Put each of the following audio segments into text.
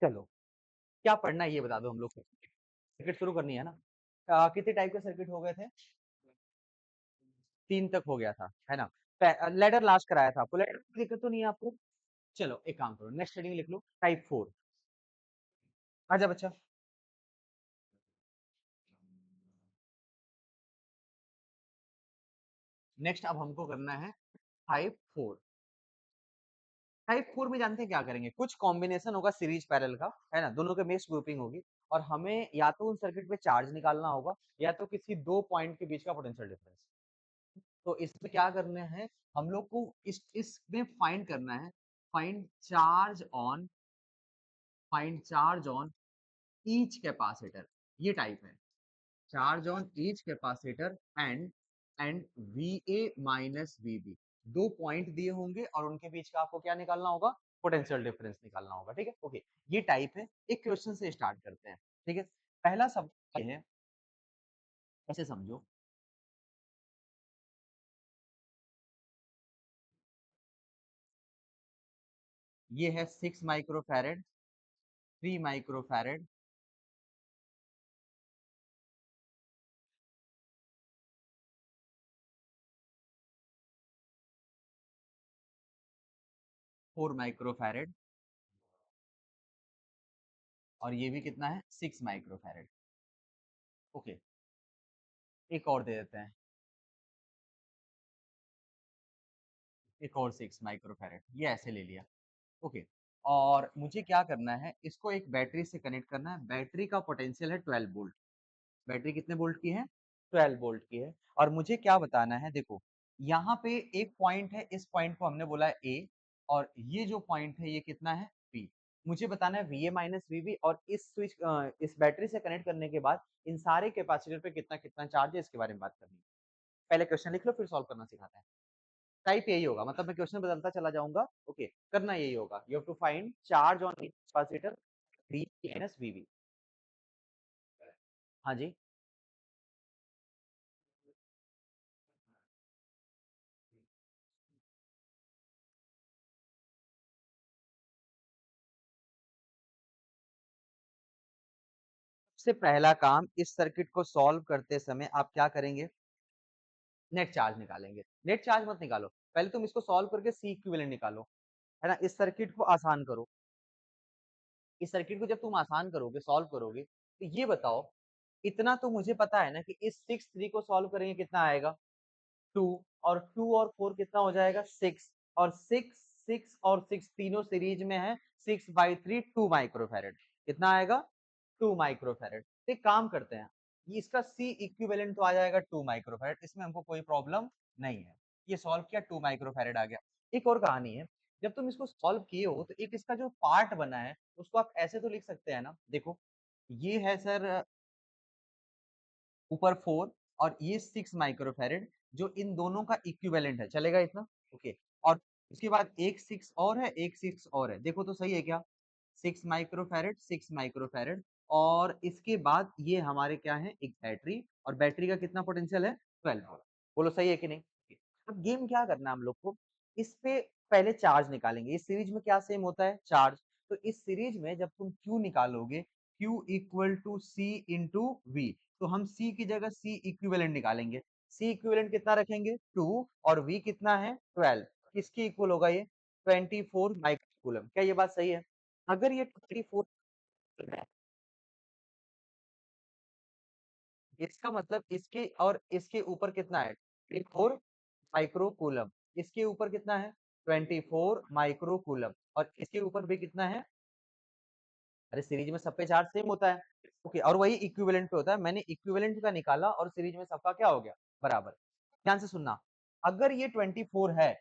चलो, क्या पढ़ना है ये बता दो हम लोग को। सर्किट शुरू करनी है ना। कितने टाइप के सर्किट हो गए थे? 3 तक हो गया था, है ना? लैडर लास्ट कराया था आपको, लैडर की दिक्कत तो नहीं है आपको? चलो एक काम करो, नेक्स्ट हेडिंग लिख लो, टाइप 4। आजा बच्चा। नेक्स्ट अब हमको करना है टाइप 4। टाइप 4 में जानते हैं क्या करेंगे? कुछ कॉम्बिनेशन होगा सीरीज पैरेलल का, है ना? दोनों के मिक्स ग्रुपिंग होगी और हमें या तो उन सर्किट पे चार्ज निकालना होगा या तो किसी दो पॉइंट के बीच का पोटेंशियल डिफरेंस। तो इसमें क्या करना है हम लोग को, इसमें फाइंड करना है, find charge on each capacitor. ये टाइप है, charge on each capacitor and V A minus V B. दो पॉइंट दिए होंगे और उनके बीच का आपको क्या निकालना होगा? पोटेंशियल डिफरेंस निकालना होगा। ठीक है, ओके। ये टाइप है। एक क्वेश्चन से स्टार्ट करते हैं। ठीक है, पहला सवाल ये है, ऐसे समझो, ये है 6 माइक्रोफैरेड, 3 माइक्रोफैरेड, 4 माइक्रोफैरेड और ये भी कितना है? 6 माइक्रोफैरेड। ओके, एक और दे देते हैं, एक और 6 माइक्रोफैरेड, ये ऐसे ले लिया। ओके, और मुझे क्या करना है, इसको एक बैटरी से कनेक्ट करना है। बैटरी का पोटेंशियल है 12 वोल्ट। बैटरी कितने वोल्ट की है? 12 वोल्ट की है। और मुझे क्या बताना है, देखो यहाँ पे एक पॉइंट है, इस पॉइंट को हमने बोला है ए, और ये जो पॉइंट है ये कितना है? बी। मुझे बताना है वी ए माइनस वीबी, और इस बैटरी से कनेक्ट करने के बाद इन सारे कैपेसिटर पे कितना कितना चार्ज है, इसके बारे में बात करनी है। पहले क्वेश्चन लिख लो, फिर सॉल्व करना सिखाते हैं। टाइप यही होगा, मतलब मैं क्वेश्चन बदलता चला जाऊंगा। ओके, करना यही होगा, you have to find charge on capacitor V minus V B. हाँ जी। सबसे पहला काम, इस सर्किट को सॉल्व करते समय आप क्या करेंगे? नेट चार्ज निकालेंगे। नेट चार्ज मत निकालो, पहले तुम इसको सॉल्व करके सी इक्विवेलेंट निकालो, है ना? इस सर्किट को आसान करो। इस सर्किट को जब तुम आसान करोगे, सॉल्व करोगे, तो ये बताओ, इतना तो मुझे पता है ना कि इस 6 3 को सॉल्व करेंगे कितना आएगा? 2, और 2 और 4 कितना हो जाएगा? 6, और 6 तीनों सीरीज में है। 6/3 2 माइक्रोफैरेड, कितना आएगा? 2 माइक्रोफैरेड। तो एक काम करते हैं, ये इसका सी इक्विवेलेंट तो आ जाएगा 2 माइक्रोफैरेड, इसमें हमको कोई प्रॉब्लम नहीं है। ये सॉल्व किया, 2 माइक्रोफैरेड आ गया। एक और कहानी है, जब तुम इसको सॉल्व किए हो तो एक इसका जो पार्ट बना है उसको आप ऐसे तो लिख सकते हैं ना, देखो ये है सर ऊपर 4 और ये 6 माइक्रोफैरेड, जो इन दोनों का इक्विवेलेंट है, चलेगा इतना? ओके, और उसके बाद एक 6 और है, एक 6 और है, देखो तो सही है क्या? 6 माइक्रोफैरेड, 6 माइक्रोफैरेड, और इसके बाद ये हमारे क्या है? एक बैटरी, और बैटरी का कितना पोटेंशियल है? 12 वोल्ट। बोलो सही है कि नहीं? अब गेम क्या करना है हम लोग को, इस पे पहले चार्ज निकालेंगे। इस सीरीज में क्या सेम होता है? चार्ज। तो इस सीरीज में जब तुम Q निकालोगे, Q equal to C into V, तो हम C की जगह C इक्विवेलेंट निकालेंगे। C इक्विवेलेंट कितना रखेंगे? 2, और V कितना है? 12। किसके इक्वल होगा ये? 24 माइक्रोकूलम। क्या ये बात सही है? अगर ये 24 है, इसका मतलब इसके और इसके ऊपर कितना है? 24 माइक्रोकूलम। इसके ऊपर कितना है? 24 माइक्रोकूलम, और इसके ऊपर भी कितना है? अरे सीरीज में सब पे चार्ज सेम होता है। ओके, और वही इक्विवेलेंट पे होता है। मैंने इक्विवेलेंट का निकाला और सीरीज में सबका क्या हो गया? बराबर। ध्यान से सुनना, अगर ये 24 है,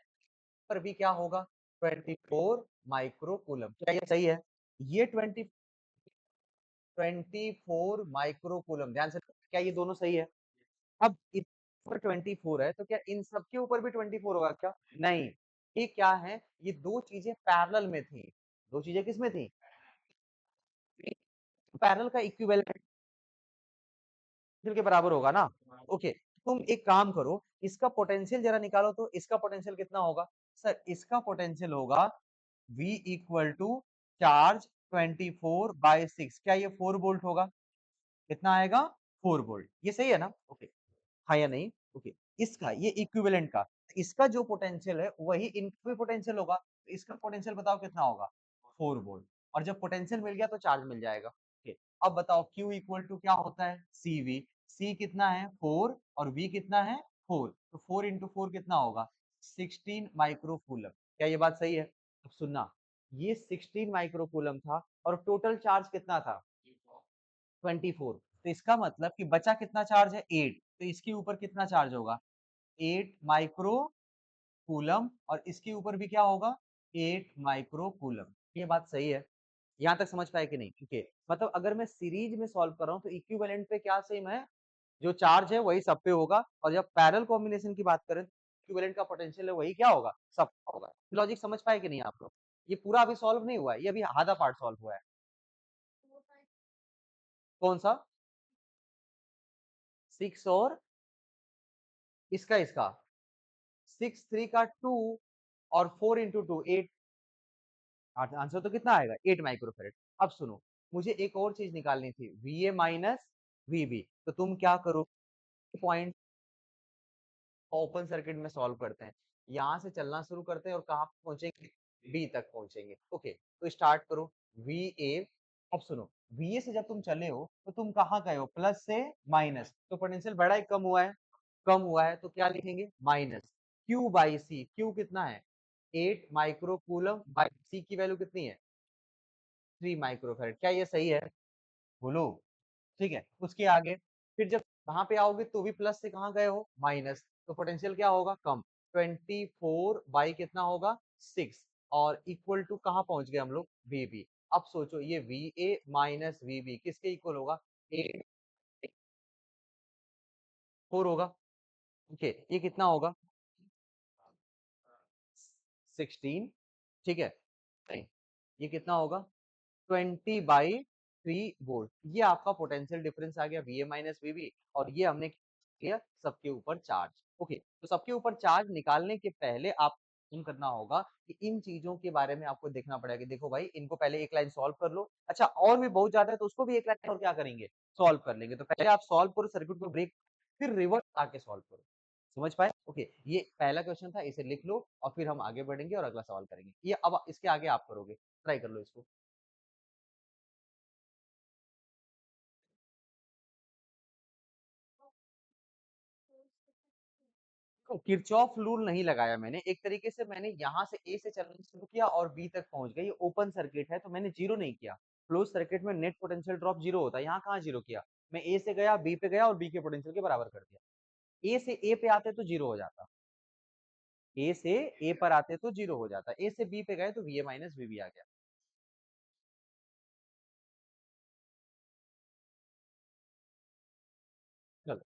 पर भी क्या होगा? 24 माइक्रोकूलम। क्या ये सही है? ये 24 माइक्रोकूलम, ध्यान से, क्या ये दोनों सही है? अब इस पर 24 है, तो क्या इन सब के ऊपर भी 24 होगा क्या? नहीं। ये क्या है? ये दो चीजें पैरेलल में थी। दो चीजें किस में थी? पैरेलल का इक्विवेलेंट के बराबर होगा ना। ओके, तुम एक काम करो, इसका पोटेंशियल जरा निकालो, तो इसका पोटेंशियल कितना होगा? सर इसका पोटेंशियल होगा V इक्वल टू चार्ज 24/6, क्या ये 4 वोल्ट होगा? कितना आएगा? 4 वोल्ट। ये सही है ना? ओके। हाँ या नहीं? ओके। इसका ये इक्विवेलेंट का, इसका जो पोटेंशियल है वही इनका भी पोटेंशियल होगा। तो इसका पोटेंशियल बताओ कितना होगा? 4 वोल्ट। और जब पोटेंशियल मिल गया तो चार्ज मिल जाएगा। ओके। अब बताओ Q इक्वल टू क्या होता है? CV। C कितना है? 4 और V कितना है? 4। तो 4 into 4 कितना होगा? 16 माइक्रो कूलम। क्या ये बात सही है? अब सुनना, ये 16 माइक्रो कूलम था और टोटल चार्ज कितना था? 24। तो इसका मतलब कि बचा कितना चार्ज है? 8। तो इसके ऊपर कितना चार्ज होगा? 8 माइक्रो कूलम और इसके ऊपर भी क्या होगा? 8 माइक्रो कूलम। ये बात सही है? यहाँ तक समझ पाए कि नहीं? ठीक है। मतलब अगर मैं सीरीज में सॉल्व कर रहा हूँ तो इक्विवेलेंट पे क्या सेम है? जो चार्ज है वही सब पे होगा और जब पैरेलल कॉम्बिनेशन की बात करें इक्विवेलेंट का पोटेंशियल है वही क्या होगा? सब होगा। लॉजिक समझ पाए कि नहीं आप लोग? ये पूरा अभी सॉल्व नहीं हुआ है, ये अभी आधा पार्ट सॉल्व हुआ है। कौन सा? 6 और इसका इसका 6 3 का 2 और 4 इंटू 2 8। आंसर तो कितना आएगा? 8 माइक्रोफेरेड। अब सुनो, मुझे एक और चीज निकालनी थी, VA माइनस VB। तो तुम क्या करो, पॉइंट ओपन सर्किट में सॉल्व करते हैं। यहाँ से चलना शुरू करते हैं और कहाँ पहुंचेंगे? बी तक पहुंचेंगे। ओके, तो स्टार्ट करो। VA। अब सुनो, VA से जब तुम चले हो तो तुम कहाँ गए हो? प्लस से माइनस। तो पोटेंशियल बढ़ा है कम हुआ है? कम हुआ है तो क्या लिखेंगे? Minus Q by C. Q कितना है? 8 माइक्रो कूलम बाई सी की वैल्यू कितनी है? 3 माइक्रोफैरड। क्या ये सही है? बोलो। ठीक है, उसके आगे फिर जब कहाँ पे आओगे तो भी प्लस से कहाँ गए हो? माइनस। तो पोटेंशियल क्या होगा? कम। 24 बाई कितना होगा? 6। और इक्वल टू कहाँ पहुंच गए हम लोग? VB। अब सोचो ये VA माइनस VB किसके इक्वल होगा? 8 4 होगा। ओके, ये कितना होगा? 16। ठीक है, नहीं, ये कितना होगा? 20/3 वोल्ट। ये आपका पोटेंशियल डिफरेंस आ गया VA माइनस VB। और ये हमने किया सबके ऊपर चार्ज। ओके, तो सबके ऊपर चार्ज निकालने के पहले आप करना होगा कि इन चीजों के बारे में आपको देखना पड़ेगा कि देखो भाई इनको पहले एक लाइन सॉल्व कर लो। अच्छा और भी बहुत ज्यादा है तो उसको भी एक लाइन और क्या करेंगे? सॉल्व कर लेंगे। तो पहले आप सॉल्व करो सर्किट को, ब्रेक, फिर रिवर्स आके सॉल्व करो। समझ पाए? ओके, ये पहला क्वेश्चन था, इसे लिख लो और फिर हम आगे बढ़ेंगे और अगला सवाल करेंगे। ये अब इसके आगे आप करोगे, ट्राई कर लो इसको। तो किरचॉफ रूल नहीं लगाया मैंने, एक तरीके से मैंने यहाँ से ए से चलना शुरू किया और बी तक पहुंच गया। ये ओपन सर्किट है तो मैंने जीरो नहीं किया। क्लोज सर्किट में नेट पोटेंशियल ड्रॉप जीरो होता है, यहाँ कहाँ जीरो किया? मैं ए से गया, बी पे गया और बी के पोटेंशियल के बराबर कर दिया। ए से ए पे आते तो जीरो हो जाता, ए से ए पर आते तो जीरो हो जाता, ए से बी पे गए तो VA माइनस VB आ गया। चलो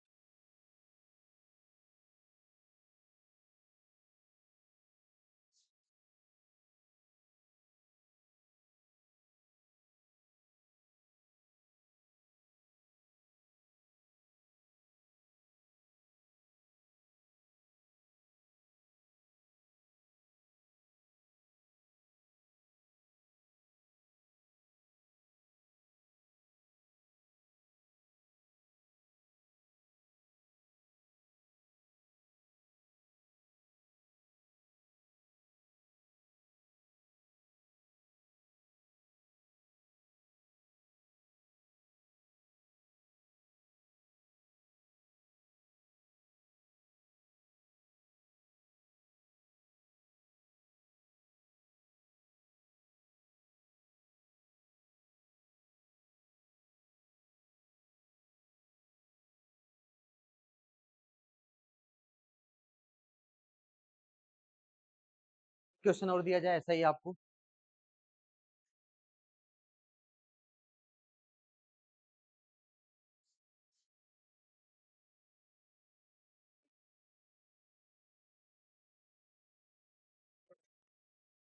क्वेश्चन और दिया जाए ऐसा ही आपको।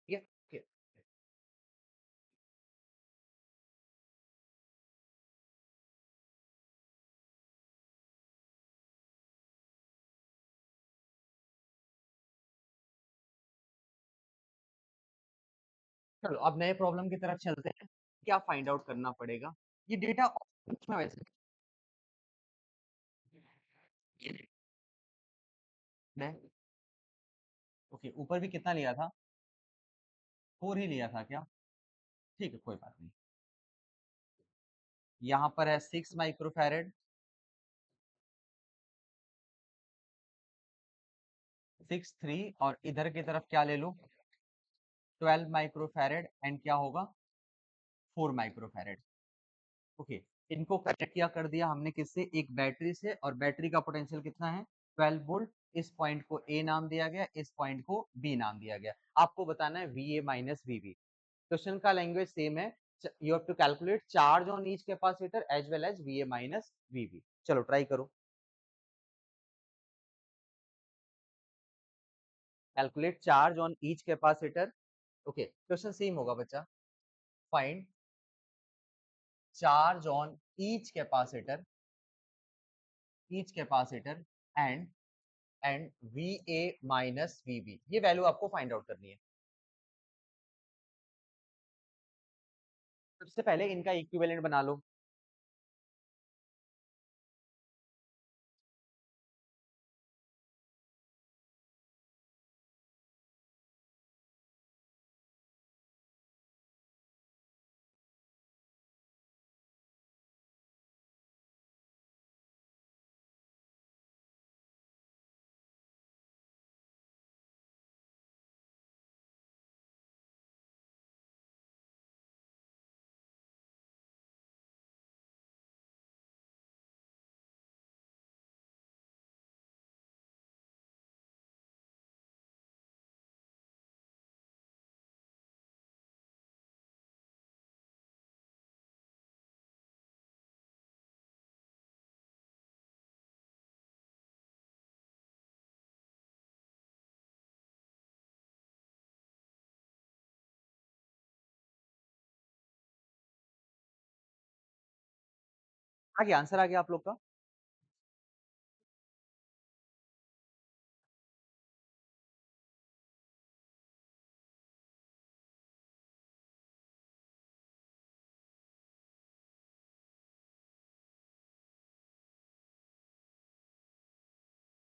ठीक है, ठीक है। चलो अब नए प्रॉब्लम की तरफ चलते हैं। क्या फाइंड आउट करना पड़ेगा? ये डेटा में वैसे है। ओके, ऊपर भी कितना लिया था? 4 ही लिया था क्या? ठीक है, कोई बात नहीं। यहाँ पर है 6 माइक्रोफैरेड, 6 3, और इधर की तरफ क्या ले लूं? 12 माइक्रोफैरेड एंड क्या होगा? 4 माइक्रोफैरेड। ओके, इनको कनेक्ट किया कर दिया हमने किससे? एक बैटरी से, और बैटरी का पोटेंशियल कितना है? 12 वोल्ट। इस पॉइंट को ए नाम दिया गया, इस पॉइंट को बी नाम दिया गया। आपको बताना है V A minus V B. Question का लैंग्वेज सेम है। You have to calculate charge on each capacitor as well as V A minus V B. चलो ट्राई करो, calculate charge on each capacitor. Okay, question same होगा बच्चा। Find charge on each capacitor and V A minus V B. ये value आपको find out करनी है। सबसे पहले इनका इक्विवेलेंट बना लो। आ गया आंसर, आ गया आप लोग का।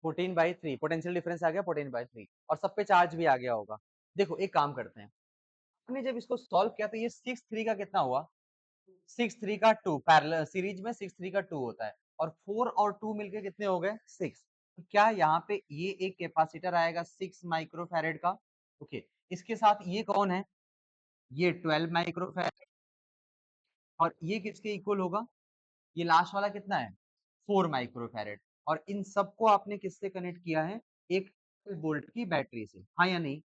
14/3 पोटेंशियल डिफरेंस आ गया, 14/3, और सब पे चार्ज भी आ गया होगा। देखो एक काम करते हैं, हमने जब इसको सॉल्व किया तो ये 6 3 का कितना हुआ? 6 3 का 2, पैरेलल सीरीज में 6 3 का 2 होता है, और 4 और 2 मिलके कितने हो गए? 6। तो क्या यहाँ पे ये एक कैपेसिटर आएगा 6 माइक्रोफैरेड का? ओके, इसके साथ ये कौन है? ये 12 माइक्रोफैरेड, और ये किसके इक्वल होगा? ये लास्ट वाला कितना है? 4 माइक्रोफैरेड। और इन सबको आपने किससे कनेक्ट किया है? एक वोल्ट की बैटरी से, हाँ या नहीं?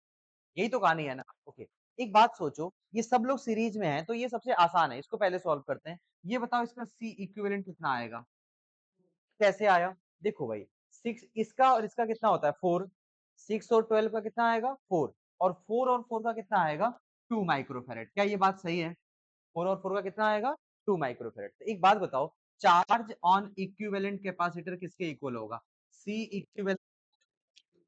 यही तो कहानी है ना? ओके, एक बात सोचो, ये सब लोग सीरीज में हैं, तो ये सबसे आसान है, इसको पहले सॉल्व करते हैं। ये बताओ इसका सी इक्विवेलेंट कितना आएगा? कैसे आया? देखो भाई, 6 इसका और इसका कितना होता है? 4। 6 और 12 का कितना आएगा? 4। और 4 और 4 का कितना आएगा? 2 माइक्रोफैरेड। क्या ये बात सही है? 4 और 4 का कितना आएगा? 2 माइक्रोफैरेड। तो एक बात बताओ, चार्ज ऑन इक्विवेलेंट कैपेसिटर किसके इक्वल होगा? सी इक्विवेलेंट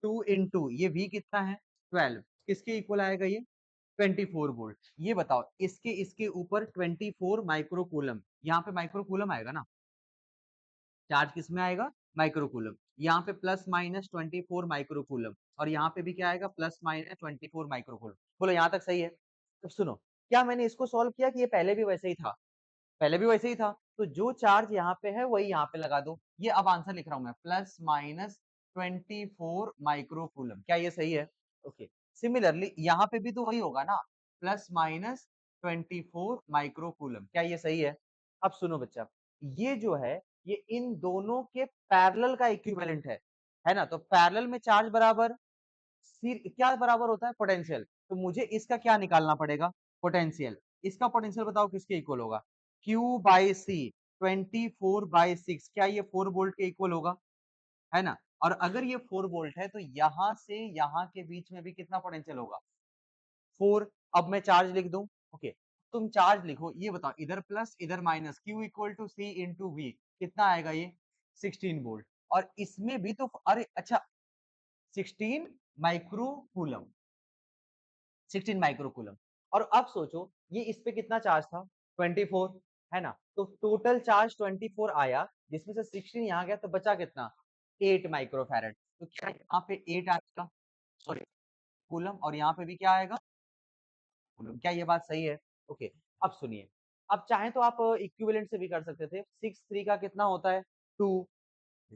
2 इंटू ये V कितना है? 12। किसके इक्वल आएगा ये? 24 वोल्ट। ये बताओ, इसके इसके ऊपर 24 माइक्रोकूलम, यहाँ पे माइक्रोकूलम आएगा ना? चार्ज किस में आएगा? माइक्रोकूलम। यहाँ पे प्लस माइनस 24 माइक्रोकूलम, और यहाँ पे भी क्या आएगा? Plus minus 24 microcoulomb. बोलो यहाँ तक सही है? अब सुनो, क्या मैंने इसको सॉल्व किया कि ये पहले भी वैसे ही था? पहले भी वैसे ही था, तो जो चार्ज यहाँ पे है वही यहाँ पे लगा दो। ये अब आंसर लिख रहा हूं मैं, प्लस माइनस 24 माइक्रोकूलम। क्या ये सही है? ओके, सिमिलरली यहाँ पे भी तो वही होगा ना, प्लस माइनस 24 माइक्रोकूलम। क्या ये सही है? अब सुनो बच्चा, ये जो है, ये इन दोनों के पैरेलल का इक्विवेलेंट है ना? तो पैरेलल में चार्ज बराबर, क्या बराबर होता है? पोटेंशियल। तो मुझे इसका क्या निकालना पड़ेगा? पोटेंशियल। इसका पोटेंशियल बताओ किसके इक्वल होगा? Q बाई सी, 24/6। क्या ये 4 वोल्ट के इक्वल होगा? है ना? और अगर ये 4 वोल्ट है, तो यहाँ से यहाँ के बीच में भी कितना पोटेंशियल होगा? 4। अब मैं चार्ज लिख दूं। ओके, तुम चार्ज लिखो, ये बताओ, इधर प्लस इधर minus, Q equal to C into V, कितना आएगा ये? 16 वोल्ट। और इसमें भी तो, अरे अच्छा, 16 माइक्रो कूलम, 16 माइक्रो कूलम। और अब सोचो, ये इस पे कितना चार्ज था? 24 है ना, तो टोटल चार्ज 24 आया, जिसमें से 16 यहाँ गया, तो बचा कितना 8 माइक्रोफैरड। तो क्या यहाँ पे 8 आएगा, सॉरी कूलम, और यहाँ पे भी क्या आएगा कूलम। क्या ये बात सही है? ओके, अब सुनिए, अब चाहे तो आप इक्विवेलेंट से भी कर सकते थे। 6 3 का कितना होता है 2,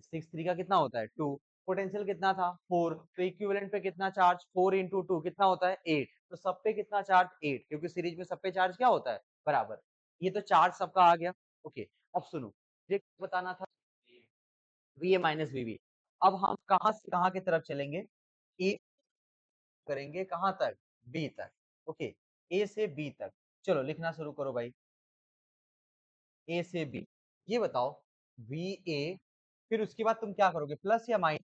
6 3 का कितना होता है 2, पोटेंशियल कितना था 4, तो इक्विवेलेंट पे कितना चार्ज 4 इंटू 2 कितना होता है 8, तो सब पे कितना चार्ज 8, क्योंकि सीरीज में सब पे चार्ज क्या होता है बराबर। ये तो चार्ज सबका आ गया। ओके, अब सुनो, ये बताना था वी ए माइनस वीबी। अब हम कहां से कहां की तरफ चलेंगे, ए करेंगे कहां तक, बी तक। ओके, ए से बी तक, चलो लिखना शुरू करो भाई, ए से बी। ये बताओ वी ए, फिर उसके बाद तुम क्या करोगे, प्लस या minus,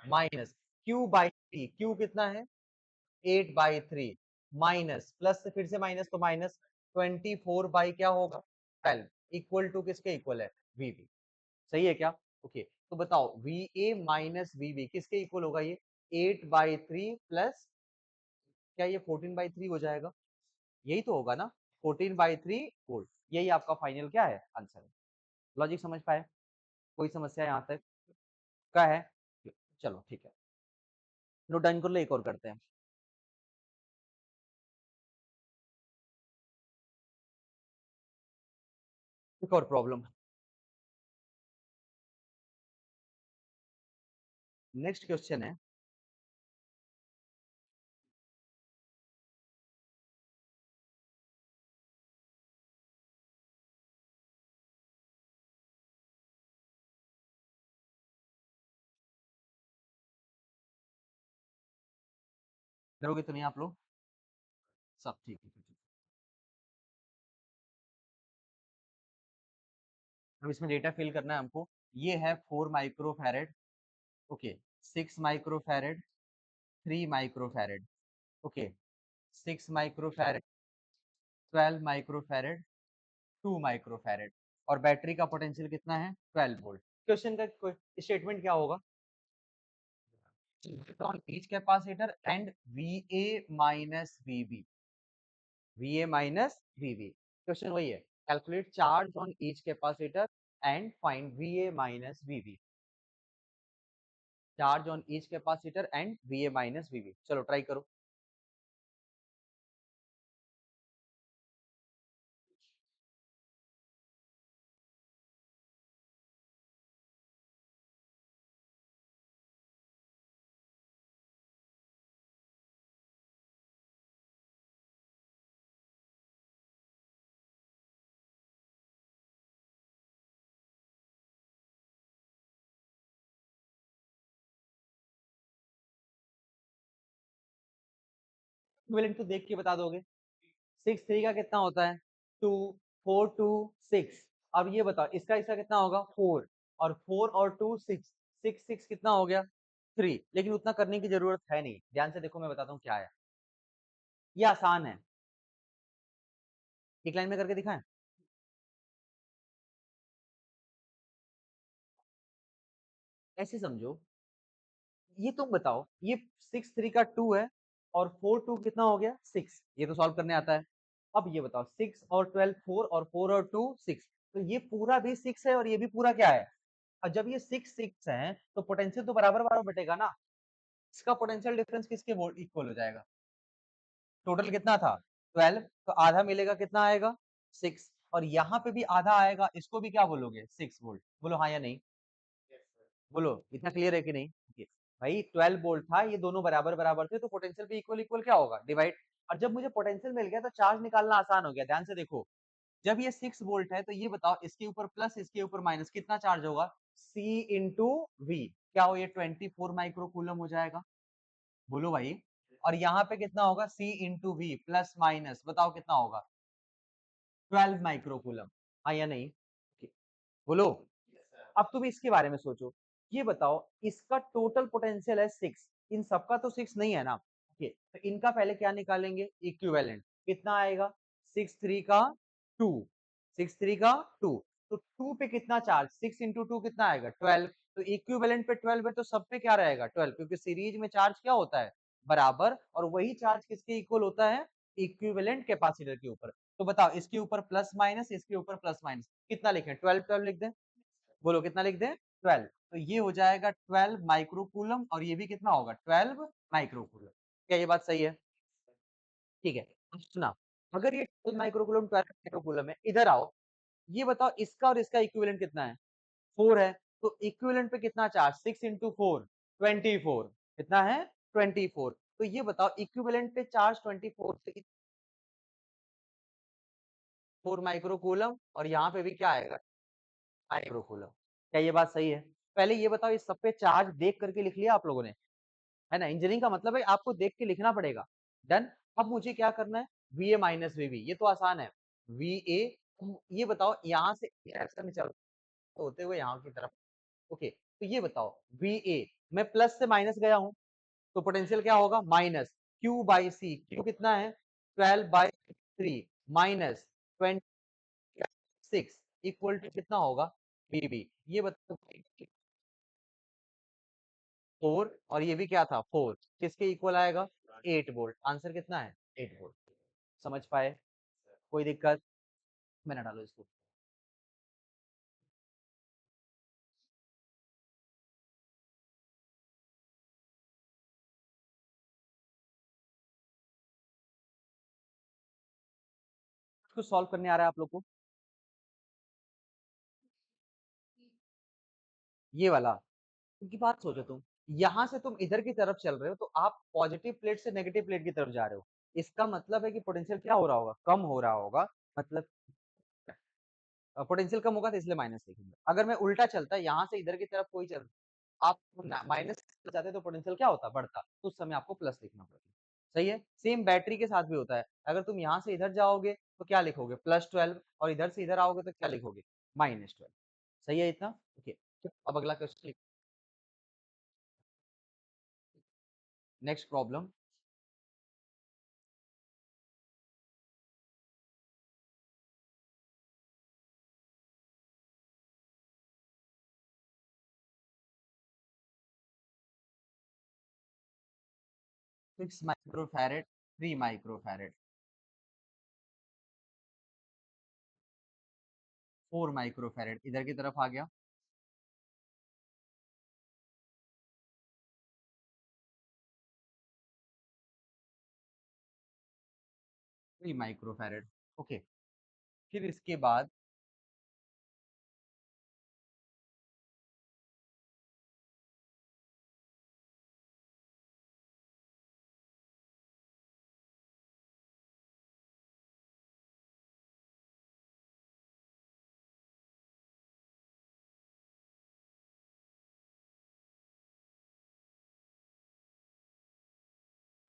minus Q by three, Q कितना है 8/3, माइनस प्लस से फिर से माइनस, तो माइनस 24 बाई क्या होगा 12, इक्वल टू किसके इक्वल है वीबी। सही है क्या? ओके, तो बताओ वी ए माइनस वीबी किसके इक्वल होगा, ये 8/3 प्लस क्या ये 14/3 हो जाएगा, यही तो होगा ना, 14/3 वोल्ट। यही आपका फाइनल क्या है आंसर है। लॉजिक समझ पाए? कोई समस्या यहाँ तक का है? चलो ठीक है, नो डन कर लो, एक और करते हैं। एक और प्रॉब्लम, नेक्स्ट क्वेश्चन है, करोगे तो नहीं आप लोग सब? ठीक है, ठीक है। अब इसमें डेटा फिल करना है हमको। ये है 4 microfarad, okay, 6 microfarad, 3 microfarad, okay, 6 microfarad, 12 microfarad, 2 microfarad, और बैटरी का पोटेंशियल कितना है 12 वोल्ट। क्वेश्चन का स्टेटमेंट क्या होगा, on each capacitor and VA minus VB, VA minus VB, question वही है, calculate charge on each capacitor and find VA minus VB, charge on each capacitor and VA minus VB। चलो try करो। Equivalent तो देख के बता दोगे। 6 3 का कितना होता है 2, 4 2 6। अब ये बताओ इसका इसका कितना होगा 4, और 4 और 2 6, 6 6 कितना हो गया 3। लेकिन उतना करने की जरूरत है नहीं, ध्यान से देखो मैं बताता हूँ क्या है। ये आसान है, एक लाइन में करके दिखाएं। ऐसे समझो, ये तुम बताओ, ये 6 3 का 2 है, और 4 2 कितना हो गया 6, ये तो सॉल्व करने आता है। अब ये बताओ 6 और 12 4, और 4 और 2 6, तो ये पूरा भी 6 है और ये भी पूरा क्या है। और जब ये 6 6 है तो पोटेंशियल तो बराबर बराबर बटेगा ना, इसका पोटेंशियल डिफरेंस किसके इक्वल हो जाएगा, टोटल कितना था 12, तो आधा मिलेगा कितना आएगा 6, और यहाँ पे भी आधा आएगा, इसको भी क्या बोलोगे 6 वोल्ट। बोलो हाँ या नहीं, बोलो इतना क्लियर है कि नहीं। Okay. भाई 12 वोल्ट था, ये दोनों बराबर बराबर थे, तो पोटेंशियल भी इक्वल इक्वल क्या होगा डिवाइड। और जब मुझे पोटेंशियल मिल गया तो चार्ज निकालना आसान हो गया। ध्यान से देखो, जब ये 6 वोल्ट है तो ये बताओ इसके ऊपर प्लस इसके ऊपर माइनस कितना चार्ज होगा, C इंटू वी, क्या हो ये 24 माइक्रो कूलम हो जाएगा। बोलो भाई, और यहाँ पे कितना होगा C into V plus minus, बताओ कितना होगा 12 माइक्रो कूलम, हाँ या नहीं। Okay. बोलो, अब तुम इसके बारे में सोचो, ये बताओ इसका टोटल पोटेंशियल है 6, इन सबका तो 6 नहीं है ना। ओके, तो इनका पहले क्या निकालेंगे इक्विवेलेंट, कितना आएगा 6 3 का 2, 6 3 का 2, तो 2 पे कितना चार्ज 6 इंटू 2 कितना आएगा 12, तो इक्विवेलेंट पे 12 है तो सब पे क्या रहेगा 12, क्योंकि सीरीज में चार्ज क्या होता है बराबर, और वही चार्ज किसके इक्वल होता है इक्विवेलेंट कैपेसिटर के ऊपर। तो बताओ इसके ऊपर प्लस माइनस, इसके ऊपर प्लस माइनस, कितना लिखें? 12 12 लिख दें? बोलो कितना लिख दें? 12। तो ये हो जाएगा 12 माइक्रोकूलम और ये भी कितना होगा? 12 माइक्रोकूलम। क्या ये बात सही है? ठीक है। अब सुना, अगर ये 12 माइक्रोकूलम 12 माइक्रोकूलम है, इधर आओ, ये बताओ इसका और इसका इक्विवेलेंट कितना है? 4 है। तो इक्विवेलेंट पे कितना चार्ज? 6 into 4 24। कितना है? 24। तो ये बताओ इक्विवेलेंट पे चार्ज 24 से 4 माइक्रोकूलम और यहाँ पे भी क्या आएगा? माइक्रोकूलम। क्या ये बात सही है? पहले ये बताओ इस सब पे चार्ज देख करके लिख लिया आप लोगों ने? है ना? इंजीनियरिंग का मतलब है आपको देख के लिखना पड़ेगा। डन। अब मुझे क्या करना है? VA माइनस VB, ये तो आसान है। VA, ये बताओ यहाँ से डायरेक्शन में चल होते हुए यहाँ की तरफ। ओके, तो ये बताओ VA, मैं प्लस से माइनस गया हूँ, तो पोटेंशियल क्या होगा? Minus Q by C। Q कितना है? 12 बाई 3 माइनस 26 इक्वल टू कितना होगा? VB। ये बताओ 4 और ये भी क्या था? 4। किसके इक्वल आएगा? 8 वोल्ट। आंसर कितना है? 8 वोल्ट। समझ पाए? कोई दिक्कत? मैंने डालो इसको। इसको सॉल्व करने आ रहा है आप लोग को? ये वाला, क्योंकि बात सोचो तुम, यहाँ से तुम इधर की तरफ चल रहे हो, तो आप पॉजिटिव प्लेट से नेगेटिव प्लेट की तरफ जा रहे हो। इसका मतलब है कि पोटेंशियल क्या हो रहा होगा? कम हो रहा होगा। मतलब पोटेंशियल कम होगा तो इसलिए माइनस लिखेंगे। अगर मैं उल्टा चलता, यहाँ से इधर की तरफ कोई चल, आप माइनस जाते तो पोटेंशियल क्या होता? बढ़ता। तो उस समय आपको प्लस लिखना पड़ता। सही है। सेम बैटरी के साथ भी होता है। अगर तुम यहाँ से इधर जाओगे तो क्या लिखोगे? +12। और इधर से इधर आओगे तो क्या लिखोगे? -12। सही है इतना? ओके। अब अगला question, next problem. 6 microfarad, 3 microfarad, 4 microfarad इधर की तरफ आ गया। 3 माइक्रोफैरेड। ओके। फिर इसके बाद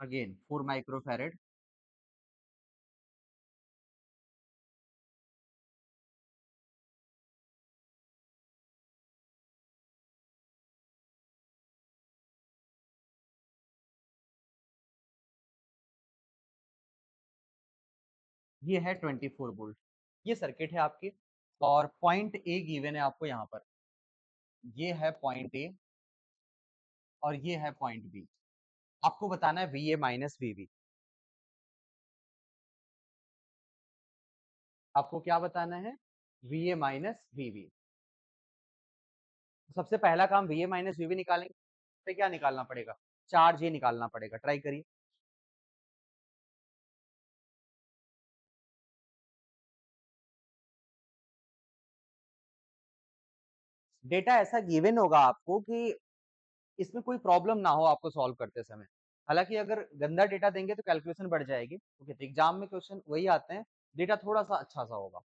अगेन 4 माइक्रोफैरेड। ये है 24 वोल्ट। ये सर्किट है आपकी, और पॉइंट ए गिवन है आपको यहाँ पर। ये है पॉइंट ए और ये है पॉइंट बी। आपको बताना है वी ए माइनस वी। आपको क्या बताना है? V A minus V. सबसे पहला काम वी ए माइनस वी निकालेंगे, फिर क्या निकालना पड़ेगा? चार्ज ये निकालना पड़ेगा। ट्राई करिए। डेटा ऐसा गिवन होगा आपको कि इसमें कोई प्रॉब्लम ना हो आपको सॉल्व करते समय। हालांकि अगर गंदा डेटा देंगे तो कैलकुलेशन बढ़ जाएगी। ओके, तो एग्जाम में क्वेश्चन वही आते हैं, डेटा थोड़ा सा अच्छा सा होगा।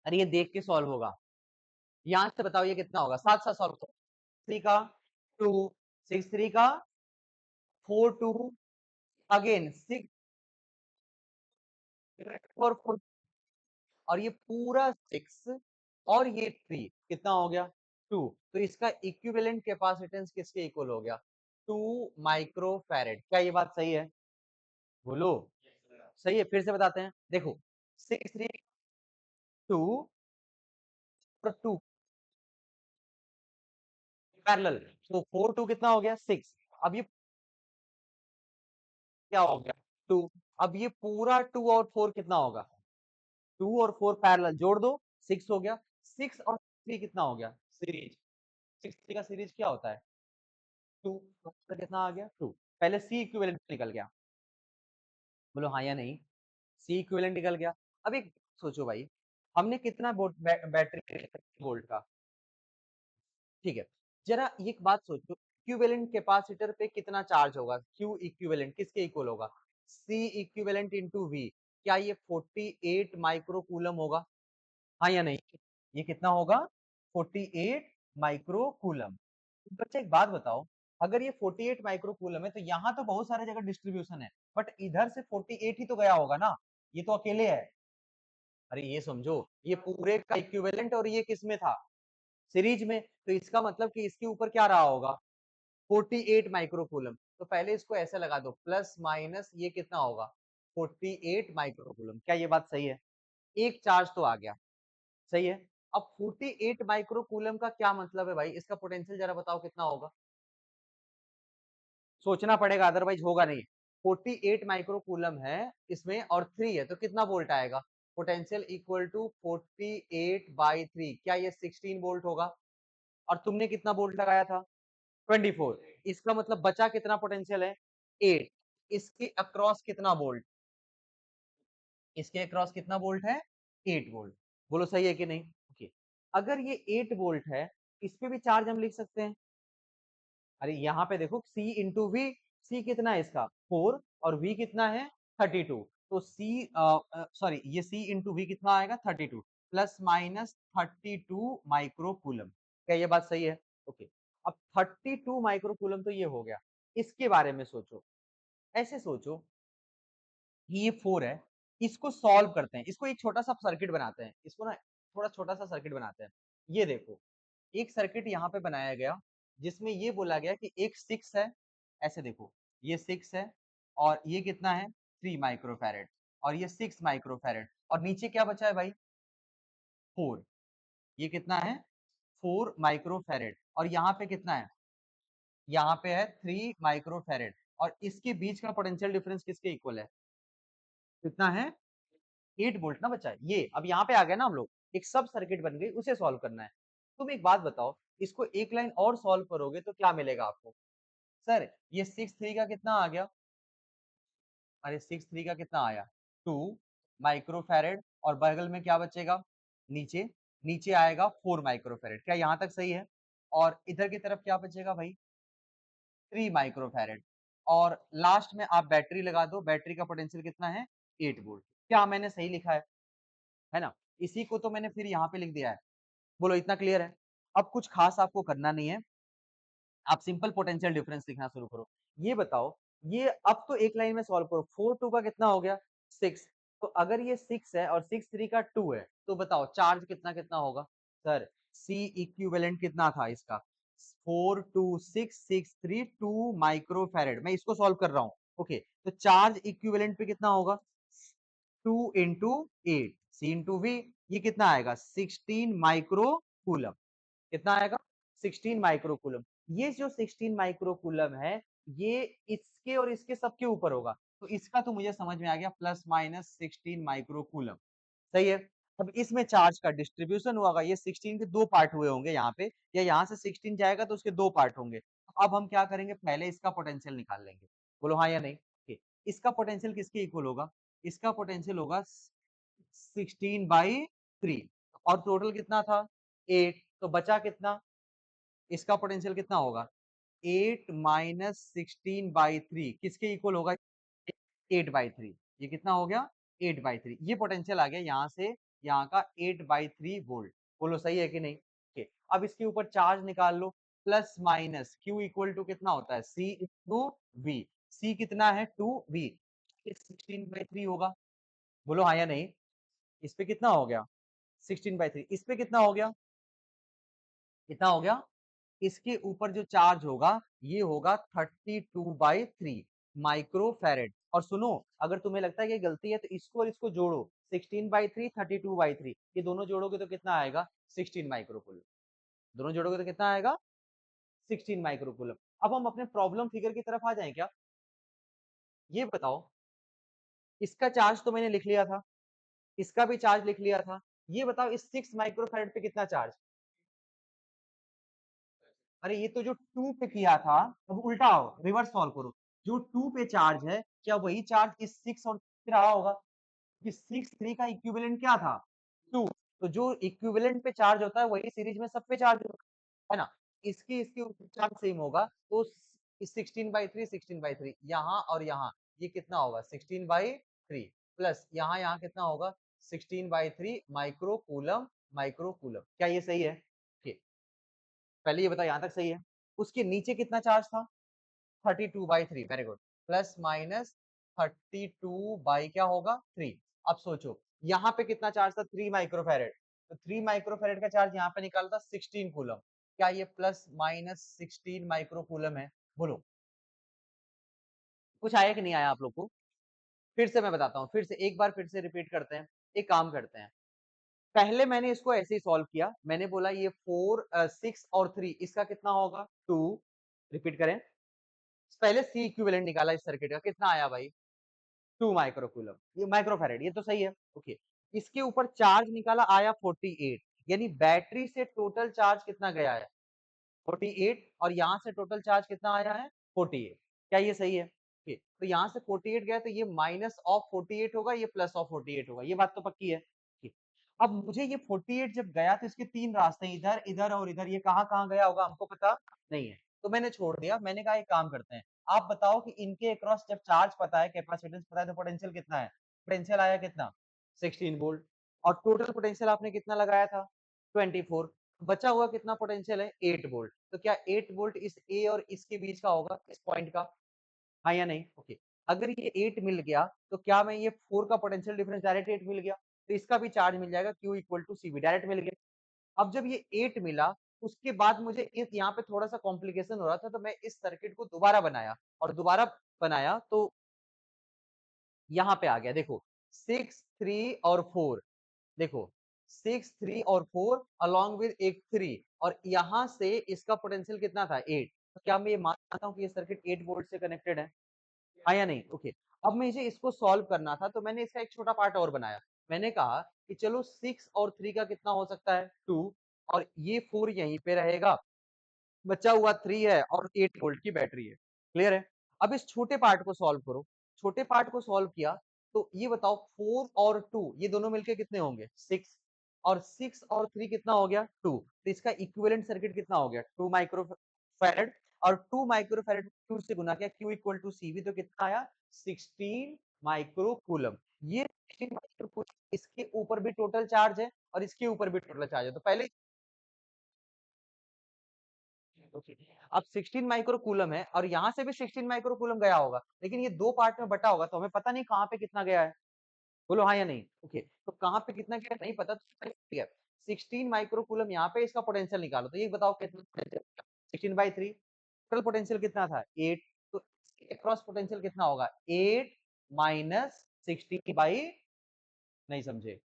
अरे ये देख के सॉल्व होगा। यहाँ से बताओ ये कितना होगा? साथ साथ सॉल्व करो। 3 का 2, 6 3 का 4 2, अगेन 6 4 4, और ये पूरा 6 और ये 3 कितना हो गया? 2। तो इसका इक्विवेलेंट कैपेसिटेंस किसके इक्वल हो गया? 2 माइक्रोफैरेड। क्या ये बात सही है? बोलो। सही है। फिर से बताते हैं, देखो 6 3 2 2 पैरेलल, तो 4 2 कितना हो गया 6। अब ये क्या हो गया 2। अब ये पूरा 2 और 4 कितना होगा 2 और 4 पैरेलल जोड़ दो 6 हो गया। 6 और 3 कितना हो गया सीरीज। 6 3 का सीरीज क्या होता है 2, तो आंसर कितना आ गया 2। पहले सी इक्विवेलेंट निकल गया, बोलो हाँ या नहीं। सी इक्विवेलेंट निकल गया। अब एक सोचो भाई, हमने कितना बैटरी वोल्ट का, ठीक है। जरा एक बात सोचो, इक्विवेलेंट कैपेसिटर पे कितना चार्ज होगा, क्यू इक्विवेलेंट किसके इक्वल होगा, सी इक्विवेलेंट इंटू वी। क्या ये 48 माइक्रो कूलम होगा, हाँ या नहीं। ये कितना होगा 48 माइक्रो कूलम। बच्चा एक बात बताओ, अगर ये 48 माइक्रो कूलम है तो यहाँ तो बहुत सारे जगह डिस्ट्रीब्यूशन है, बट इधर से 48 ही तो गया होगा ना, ये तो अकेले है। अरे ये समझो, ये पूरे का इक्विवेलेंट और ये किस में था सीरीज में, तो इसका मतलब कि इसके ऊपर क्या रहा होगा 48 माइक्रो कूलम। तो पहले इसको ऐसे लगा दो प्लस माइनस ये कितना होगा 48 माइक्रो कूलम। क्या ये बात सही है, एक चार्ज तो आ गया, सही है। अब 48 माइक्रो कूलम का क्या मतलब है भाई, इसका पोटेंशियल जरा बताओ कितना होगा, सोचना पड़ेगा अदरवाइज होगा नहीं। 48 माइक्रो कूलम है इसमें और 3 है तो कितना वोल्ट आएगा, पोटेंशियल इक्वल टू 48 बाई 3, क्या ये 16 वोल्ट होगा। और तुमने कितना वोल्ट लगाया था 24, इसका मतलब बचा कितना पोटेंशियल है 8। इसके अक्रॉस कितना वोल्ट, इसके अक्रॉस कितना वोल्ट है 8 वोल्ट। बोलो सही है कि नहीं। ओके, अगर ये 8 वोल्ट है, इस पे भी चार्ज हम लिख सकते हैं। अरे यहाँ पे देखो C इंटू वी, सी कितना है इसका 4 और V कितना है 32, तो C सॉरी ये C इंटू वी कितना आएगा 32 प्लस माइनस 32 माइक्रो कूलम। क्या ये बात सही है। ओके, अब 32 माइक्रो कूलम तो ये हो गया। इसके बारे में सोचो, ऐसे सोचो कि ये 4 है, इसको सॉल्व करते हैं, इसको एक छोटा सा सर्किट बनाते हैं, इसको ना थोड़ा छोटा सा सर्किट बनाते हैं। ये देखो, एक सर्किट यहाँ पे बनाया गया जिसमें ये बोला गया कि एक 6 है, ऐसे देखो ये 6 है और ये कितना है 3 माइक्रोफैरेड और ये 6 माइक्रोफैरेड और नीचे क्या बचा है भाई 4, ये कितना है 4 माइक्रोफैरेड और यहाँ पे कितना है, यहाँ पे है 3 माइक्रोफैरेड और इसके बीच का पोटेंशियल डिफरेंस किसके इक्वल है, कितना है 8 वोल्ट ना बच्चा। ये अब यहाँ पे आ गया ना, हम लोग एक सब सर्किट बन गई, उसे सॉल्व करना है। तुम एक बात बताओ, इसको एक लाइन और सॉल्व करोगे तो क्या मिलेगा आपको, सर ये 6 3 का कितना आ गया, अरे 6 3 का कितना आया 2 माइक्रोफैरेड और बगल में क्या बचेगा, नीचे नीचे आएगा 4 माइक्रोफैरेड। क्या यहाँ तक सही है। और इधर की तरफ क्या बचेगा भाई 3 माइक्रोफैरेड और लास्ट में आप बैटरी लगा दो, बैटरी का पोटेंशियल कितना है 8 वोल्ट। क्या मैंने सही लिखा है ना। इसी को तो मैंने फिर यहाँ पे लिख दिया है। बोलो इतना क्लियर है। अब कुछ खास आपको करना नहीं है, आप सिंपल पोटेंशियल डिफरेंस लिखना शुरू करो। ये बताओ, ये अब तो एक लाइन में सॉल्व करो, 4 2 का कितना हो गया 6, तो अगर ये 6 है और 6 3 का 2 है तो बताओ चार्ज कितना कितना होगा। सर C इक्विवेलेंट कितना था इसका 4 2 6 6 3 2 माइक्रोफैरेड, मैं इसको सॉल्व कर रहा हूँ। ओके, तो चार्ज इक्विवेलेंट पे कितना होगा 2 इंटू 8 C इंटू V, ये कितना आएगा 16 माइक्रो कूलम। कितना आएगा 16 माइक्रो कूलम। ये जो 16 माइक्रो कूलम है, ये इसके और इसके सबके ऊपर होगा, तो इसका तो मुझे समझ में आ गया प्लस माइनस 16 माइक्रो कूलम, सही है। अब इसमें चार्ज का डिस्ट्रीब्यूशन हुआ, ये 16 के दो पार्ट हुए होंगे यहाँ पे, या यहाँ से 16 जाएगा तो उसके दो पार्ट होंगे। अब हम क्या करेंगे, पहले इसका पोटेंशियल निकाल लेंगे, बोलो हाँ या नहीं। okay. इसका पोटेंशियल किसके इक्वल होगा, इसका पोटेंशियल होगा 16/3 और टोटल कितना था 8, तो बचा कितना, इसका पोटेंशियल कितना होगा 8 माइनस 16/3 किसके इक्वल होगा 8/3। ये कितना हो गया 8/3, ये पोटेंशियल आ गया यहाँ से यहाँ का 8/3 वोल्ट। बोलो सही है कि नहीं। okay. अब इसके ऊपर चार्ज निकाल लो, plus minus Q equal to कितना होता है C इंटू V, C कितना है 2V, 16/3 होगा। बोलो हाँ या नहीं। इस पे कितना हो गया 16/3, इस पे कितना हो गया, कितना हो गया, इसके ऊपर जो चार्ज होगा ये होगा 32/3 माइक्रो फैरेड। और सुनो, अगर तुम्हें लगता है कि गलती है तो इसको और इसको जोड़ो, 16/3 32/3 ये दोनों जोड़ोगे तो कितना आएगा 16 माइक्रोकूलम। दोनों जोड़ोगे तो कितना आएगा 16 माइक्रोकूलम। अब हम अपने प्रॉब्लम फिगर की तरफ आ जाएं क्या? ये बताओ, इसका चार्ज तो मैंने लिख लिया था, इसका भी चार्ज लिख लिया था। ये बताओ इस 6 माइक्रोफैरेड पे कितना चार्ज? अरे ये तो जो 2 पे किया था, अब उल्टा आओ, रिवर्स सॉल्व करो। जो 2 पे चार्ज है, क्या वही चार्ज इस 6 और पे रहा होगा? कि 6 3 का इक्विवेलेंट क्या था? 2। तो जो इक्विवेलेंट पे चार्ज होता है वही सीरीज में सब पे चार्ज होगा, है ना? इसके ऊपर चार्ज सेम होगा, तो 16/3 16/3 यहाँ और यहाँ ये कितना होगा 16/3 प्लस यहाँ कितना होगा 16/3 माइक्रोकूलम माइक्रोकूलम। क्या ये सही है? ठीक, पहले ये बताओ यहाँ तक सही है। उसके नीचे कितना चार्ज था? 32/3 very good, plus minus 32 by क्या होगा 3। अब सोचो यहाँ पे कितना चार्ज था 3 माइक्रोफैरेड, तो 3 माइक्रोफैरेड का चार्ज यहाँ पे निकाला था 16 कूलम। क्या ये प्लस माइनस 16 माइक्रोकूलम है? बोलो कुछ आया कि नहीं आया आप लोग को? फिर से मैं बताता हूँ, फिर से एक बार फिर से रिपीट करते हैं। एक काम करते हैं, पहले मैंने इसको ऐसे ही सॉल्व किया, मैंने बोला ये 4 6 और 3 इसका कितना होगा 2। रिपीट करें, पहले सी इक्विवेलेंट निकाला इस सर्किट का, कितना आया भाई 2 माइक्रोकूलम, ये माइक्रोफैरेड, ये तो सही है ओके। इसके ऊपर चार्ज निकाला आया 48, यानी बैटरी से टोटल चार्ज कितना गया है 48, और यहाँ से टोटल चार्ज कितना आया है 48। क्या ये सही है? ओके, तो यहाँ से 48 गया तो ये माइनस ऑफ 48 होगा, ये प्लस ऑफ 48 होगा, ये बात तो पक्की है। ठीक। अब मुझे ये 48 जब गया तो इसके तीन रास्ते हैं, इधर इधर और इधर, ये कहाँ कहाँ गया होगा हमको पता नहीं है, तो मैंने छोड़ दिया। मैंने कहा एक काम करते हैं, आप बताओ कि इनके अक्रॉस जब चार्ज पता है, कैपेसिटेंस पता है, तो पोटेंशियल कितना है? पोटेंशियल आया कितना 16 वोल्ट, और टोटल पोटेंशियल आपने कितना लगाया था 24। बचा हुआ कितना पोटेंशियल है 8 वोल्ट, तो क्या 8 वोल्ट इस ए और इसके बीच का होगा, इस पॉइंट का? हाँ या नहीं? ओके, अगर ये 8 मिल गया तो क्या मैं ये 4 का पोटेंशियल डिफरेंस डायरेक्ट 8 मिल गया, तो इसका भी चार्ज मिल जाएगा Q equal to CV, direct मिल गया। अब जब ये 8 मिला, उसके बाद मुझे इस यहाँ पे थोड़ा सा कॉम्प्लिकेशन हो रहा था, तो मैं इस सर्किट को दोबारा बनाया, और दोबारा बनाया तो यहाँ पे आ गया, देखो 6 3 और 4, देखो 6 3 और 4 अलॉन्ग विद एक 3, और यहाँ से इसका पोटेंशियल कितना था 8, तो क्या मैं ये मानता हूँ कि ये सर्किट 8 वोल्ट से कनेक्टेड है? हाँ या नहीं? ओके, अब मुझे इसको सॉल्व करना था, तो मैंने इसका एक छोटा पार्ट और बनाया। मैंने कहा कि चलो 6 और 3 का कितना हो सकता है 2, और ये 4 यहीं पे रहेगा, बचा हुआ 3 है और 8 वोल्ट की बैटरी है। क्लियर है? अब इस छोटे पार्ट को सॉल्व करो। छोटे पार्ट को सॉल्व किया तो ये बताओ 4 और 2 ये दोनों मिलके कितने होंगे 6, और 6 और 3 कितना हो गया 2, तो इसका इक्विवेलेंट सर्किट कितना हो गया 2 माइक्रोफैरड, और 2 माइक्रोफैरड 2 से गुना किया Q इक्वल टू CV, तो कितना आया 16 माइक्रोकूलम। ये 16 माइक्रोकूलम, इसके ऊपर भी टोटल चार्ज है और इसके ऊपर भी टोटल चार्ज है, तो पहले ओके, अब 16 माइक्रो कूलम है और यहाँ से भी 16 माइक्रो कूलम गया होगा, लेकिन ये दो पार्ट में बटा होगा, तो हमें पता नहीं कहाँ पे कितना गया है। बोलो हाँ या नहीं? ओके, तो कहाँ पे कितना गया नहीं पता, तो ठीक है 16 माइक्रो कूलम यहाँ पे, इसका पोटेंशियल निकालो, तो ये बताओ कितना पोटेंशियल 16/3, टोटल पोटेंशियल कितना था 8, तो क्रॉस पोटेंशियल कितना होगा 8 माइनस 16 नहीं समझे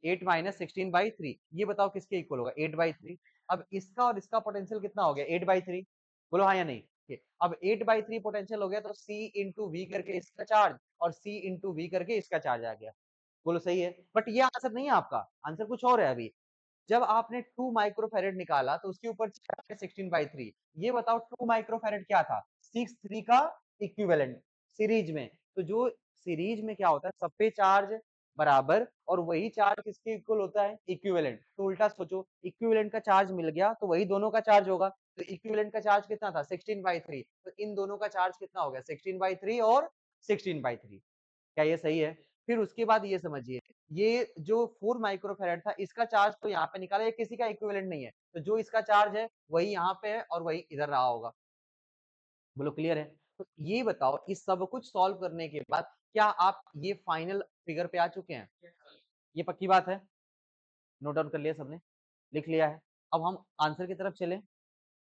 8 माइनस 16/3, ये बताओ किसके इक्वल होगा 8/3। अब इसका और इसका पोटेंशियल कितना हो गया 8/3, बोलो हाँ या नहीं? ठीक, अब 8/3 पोटेंशियल हो गया, तो C इंटू वी करके इसका चार्ज और C इंटू वी करके इसका चार्ज आ गया। बोलो सही है, बट ये आंसर नहीं है आपका, आंसर कुछ और है अभी। जब आपने 2 माइक्रोफैरेड निकाला तो उसके ऊपर 16/3, ये बताओ 2 माइक्रोफैरेड क्या था 6 3 का इक्विवेलेंट सीरीज में, तो जो सीरीज में क्या होता है सब पे चार्ज बराबर, और वही चार्ज किसके इक्वल होता है इक्विवेलेंट, तो उल्टा सोचो इक्विवेलेंट का चार्ज मिल गया तो वही दोनों का चार्ज होगा, तो इक्विवेलेंट का चार्ज कितना था 16/3, तो इन दोनों का चार्ज कितना हो गया 16/3 और 16/3। क्या ये सही है? फिर उसके बाद ये समझिए, ये जो 4 माइक्रोफैरेड था इसका चार्ज तो यहाँ पे निकाला, ये किसी का इक्विवेलेंट नहीं है, तो जो इसका चार्ज है वही यहाँ पे है और वही इधर रहा होगा। बोलो क्लियर है? तो ये बताओ इस सब कुछ सॉल्व करने के बाद क्या आप ये फाइनल फिगर पे आ चुके हैं? ये पक्की बात है? नोट डाउन कर लिया सबने? लिख लिया है? अब हम आंसर की तरफ चलें।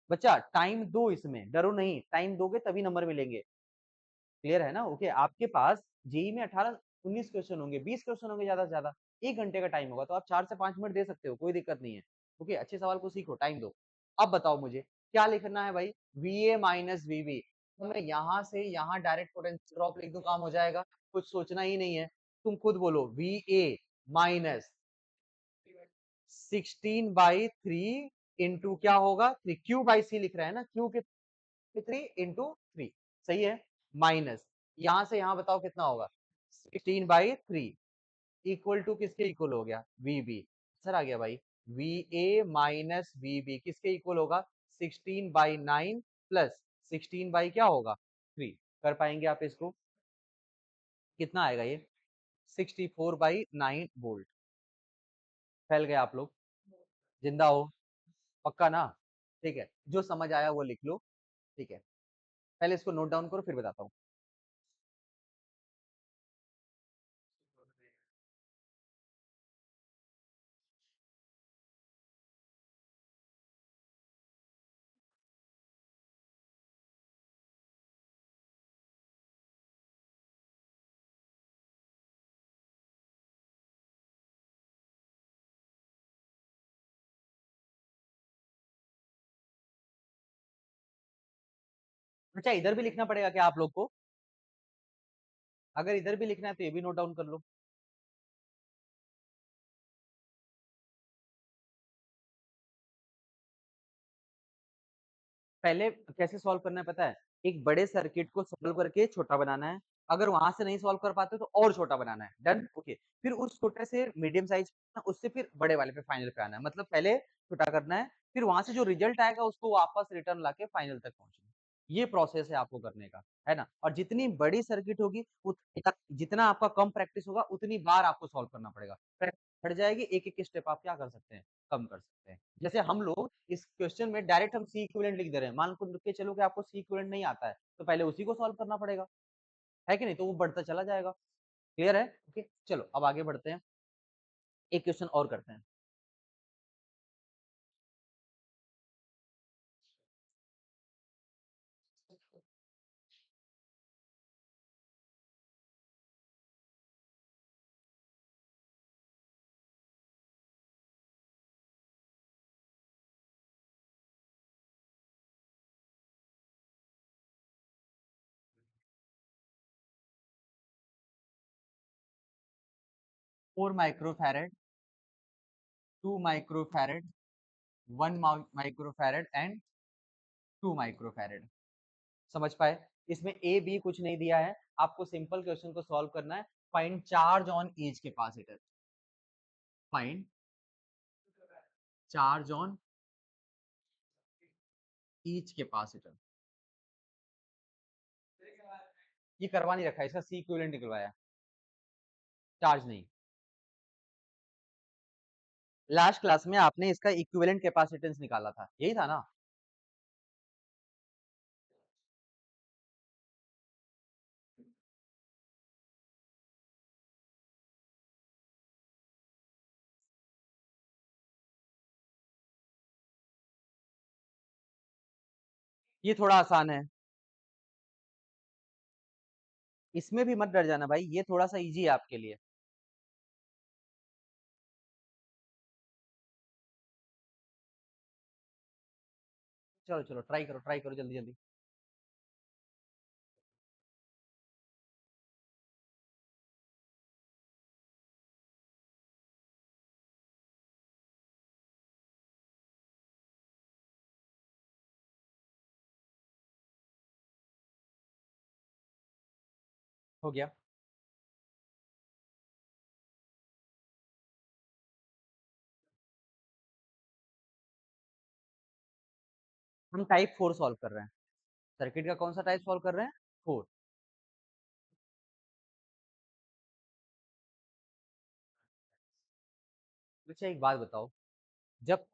बच्चा टाइम दो, इसमें डरो नहीं, टाइम दोगे तभी नंबर मिलेंगे। क्लियर है ना? ओके, आपके पास जेईई में 18 19 क्वेश्चन होंगे, 20 क्वेश्चन होंगे ज्यादा से ज्यादा, 1 घंटे का टाइम होगा, तो आप 4 से 5 मिनट दे सकते हो, कोई दिक्कत नहीं है। ओके, अच्छे सवाल को सीखो, टाइम दो। अब बताओ मुझे क्या लिखना है भाई, VA माइनस VB। तो मैं यहाँ से यहाँ डायरेक्ट पोटेंशियल ड्रॉप लिख दूं, काम हो जाएगा, कुछ सोचना ही नहीं है। तुम खुद बोलो, VA माइनस 16/3 इंटू क्या होगा, 3 Q/C लिख रहा है ना, Q के 3 इंटू 3, सही है, माइनस यहां से यहां बताओ कितना होगा, 16/3 इक्वल टू किसके इक्वल हो गया, VB। सर आ गया भाई, VA माइनस VB किसके इक्वल होगा, 16/9 प्लस 16 बाई क्या होगा 3। कर पाएंगे आप इसको, कितना आएगा ये, 64/9 वोल्ट। फैल गए आप लोग, जिंदा हो, पक्का ना, ठीक है, जो समझ आया वो लिख लो, ठीक है, पहले इसको नोट डाउन करो फिर बताता हूँ। अच्छा, इधर भी लिखना पड़ेगा क्या आप लोग को, अगर इधर भी लिखना है तो ये भी नोट डाउन कर लो। पहले कैसे सॉल्व करना है पता है, एक बड़े सर्किट को सॉल्व करके छोटा बनाना है, अगर वहां से नहीं सॉल्व कर पाते तो और छोटा बनाना है, डन, ओके। फिर उस छोटे से मीडियम साइज, उससे फिर बड़े वाले पे फाइनल पे आना है, मतलब पहले छोटा करना है, फिर वहां से जो रिजल्ट आएगा उसको वापस रिटर्न लाके फाइनल तक पहुंचना है। ये प्रोसेस है आपको करने का, है ना। और जितनी बड़ी सर्किट होगी जितना आपका कम प्रैक्टिस होगा उतनी बार आपको सॉल्व करना पड़ेगा, बढ़ जाएगी, एक एक स्टेप आप क्या कर सकते हैं, कम कर सकते हैं। जैसे हम लोग इस क्वेश्चन में डायरेक्ट हम सी इक्विवेलेंट लिख दे रहे हैं, मान के चलो कि आपको सी इक्विवेलेंट नहीं आता है, तो पहले उसी को सॉल्व करना पड़ेगा, है कि नहीं, तो वो बढ़ता चला जाएगा। क्लियर है, ओके, चलो अब आगे बढ़ते हैं, एक क्वेश्चन और करते हैं। 4 microfarad, 2 microfarad, 1 microfarad and 2 microfarad, समझ पाए। इसमें ए बी कुछ नहीं दिया है, आपको सिंपल क्वेश्चन को सॉल्व करना है। Find charge on each capacitor, find charge on each capacitor, ये करवा नहीं रखा है, इसका सी इक्विवेलेंट निकलवाया, चार्ज नहीं। लास्ट क्लास में आपने इसका इक्विवेलेंट कैपेसिटेंस निकाला था, यही था ना। ये थोड़ा आसान है, इसमें भी मत डर जाना भाई, ये थोड़ा सा इजी है आपके लिए। चलो चलो, ट्राई करो जल्दी जल्दी। हो गया, हम टाइप 4 सॉल्व कर रहे हैं, सर्किट का कौन सा टाइप सॉल्व कर रहे हैं, 4। अच्छा एक बात बताओ, जब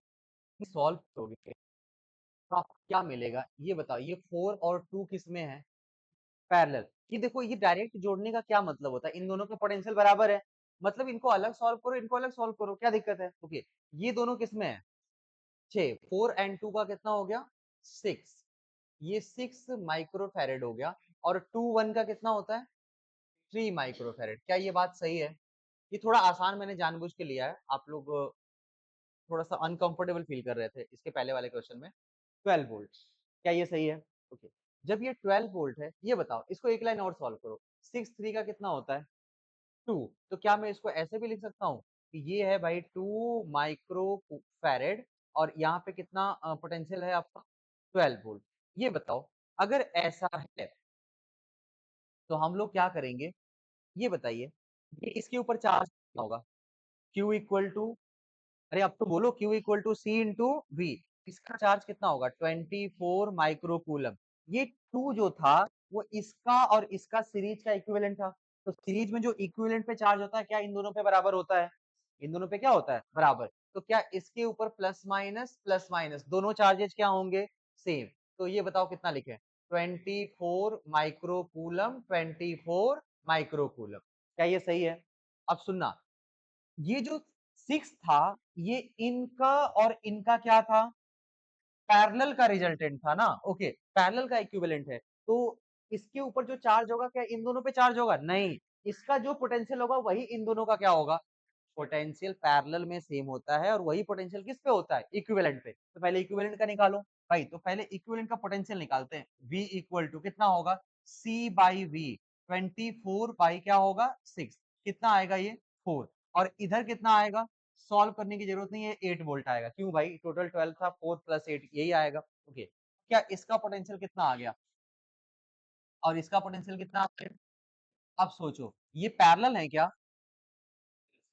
सॉल्व करोगे तो आपको क्या मिलेगा ये बताओ, ये 4 और 2 किस में है, पैरेलल। ये देखो, ये डायरेक्ट जोड़ने का क्या मतलब होता है, इन दोनों का पोटेंशियल बराबर है, मतलब इनको अलग सॉल्व करो, इनको अलग सॉल्व करो, क्या दिक्कत है, ओके। ये दोनों किस में है, 6, 4 and 2 का कितना हो गया, 6, ये 6 माइक्रो फैरेड हो गया, और 2 1 का कितना होता है, 3 माइक्रोफैरेड। क्या ये बात सही है? ये थोड़ा आसान मैंने जानबूझ के लिया है, आप लोग थोड़ा सा अनकंफर्टेबल फील कर रहे थे इसके पहले वाले क्वेश्चन में। 12 वोल्ट, क्या ये सही है? ओके, जब ये 12 वोल्ट है, ये बताओ, इसको एक लाइन और सॉल्व करो। 6 3 का कितना होता है? 2। तो क्या मैं इसको ऐसे भी लिख सकता हूँ कि ये है भाई 2 माइक्रो फैरेड, और यहाँ पे कितना पोटेंशियल है आपका? 12 वोल्ट। ये बताओ, अगर ऐसा है तो हम लोग क्या करेंगे, ये बताइए, ये इसके ऊपर चार्ज कितना होगा? Q इक्वल टू, अरे अब तो बोलो, Q equal to C into V. इसका चार्ज कितना होगा? 24 माइक्रो कूलम। ये 2 जो था वो इसका और इसका सीरीज का इक्विवेलेंट था। तो सीरीज में जो इक्विवेलेंट पे चार्ज होता है, क्या इन दोनों पे बराबर होता है? इन दोनों पे क्या होता है? बराबर। तो क्या इसके ऊपर प्लस माइनस दोनों चार्जेस क्या होंगे? सेम। तो ये बताओ कितना लिखे? 24 माइक्रो कूलम, 24 माइक्रो कूलम। क्या ये सही है? अब सुनना, ये जो 6 था, ये इनका और इनका क्या था? पैरेलल का रिजल्टेंट था ना। ओके, पैरेलल का इक्विवेलेंट है। तो इसके ऊपर जो चार्ज होगा, क्या इन दोनों पे चार्ज होगा? नहीं। इसका जो पोटेंशियल होगा वही इन दोनों का क्या होगा? पोटेंशियल पैरेलल में सेम होता है, और वही पोटेंशियल किस पे होता है? इक्विवेलेंट पे। तो पहले इक्विवेलेंट का निकालो भाई। तो पहले इक्विवेलेंट का पोटेंशियल निकालते हैं। V इक्वल टू कितना होगा? C by V। 24 बाई क्या होगा? 6। कितना आएगा ये? 4। और इधर कितना आएगा? सॉल्व करने की जरूरत नहीं है, 8 वोल्ट आएगा। क्यों भाई? टोटल 12 था, 4 प्लस 8 यही आएगा। ओके, क्या इसका पोटेंशियल कितना आ गया और इसका पोटेंशियल कितना आ गया? अब सोचो, ये पैरेलल है क्या?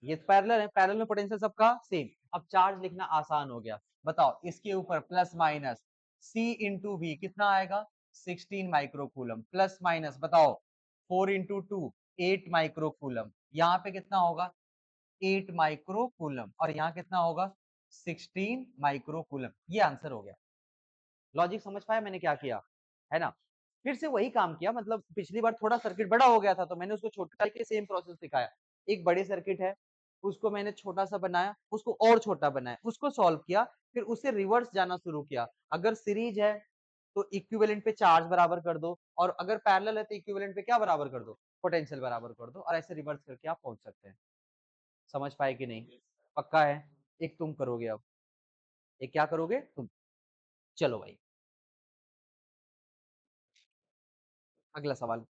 ये पैरेलल है, पैरेलल में पोटेंशियल सबका सेम। अब चार्ज लिखना आसान हो गया। बताओ, इसके ऊपर plus minus C into V कितना आएगा? 16 माइक्रोकूलम, प्लस माइनस बताओ 4 इंटू 2 8 माइक्रोकूलम। यहाँ पे कितना होगा? 8 माइक्रोकूलम, और यहाँ कितना होगा? 16 माइक्रोकूलम। ये आंसर हो गया। लॉजिक समझ पाया मैंने क्या किया? है ना? फिर से वही काम किया, मतलब पिछली बार थोड़ा सर्किट बड़ा हो गया था तो मैंने उसको छोटा करके सेम प्रोसेस दिखाया। एक बड़े सर्किट है, उसको मैंने छोटा सा बनाया, उसको और छोटा बनाया, उसको सॉल्व किया, फिर उससे रिवर्स जाना शुरू किया। अगर सीरीज है तो इक्विवेलेंट पे चार्ज बराबर कर दो, और अगर पैरेलल है तो इक्विवेलेंट पे क्या बराबर कर दो? पोटेंशियल बराबर कर दो, और ऐसे रिवर्स करके आप पहुंच सकते हैं। समझ पाए कि नहीं? पक्का है? एक तुम करोगे अब, एक क्या करोगे तुम? चलो भाई, अगला सवाल।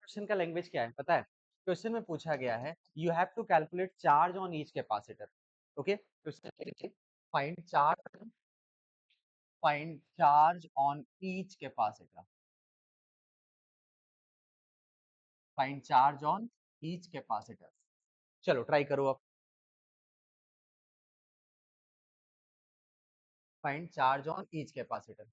क्वेश्चन का लैंग्वेज क्या है पता है? क्वेश्चन में पूछा गया है, you have to calculate charge on each capacitor. Okay, question, find charge, find charge on each capacitor, find charge on each capacitor. चलो ट्राई करो अब। Find charge on each capacitor.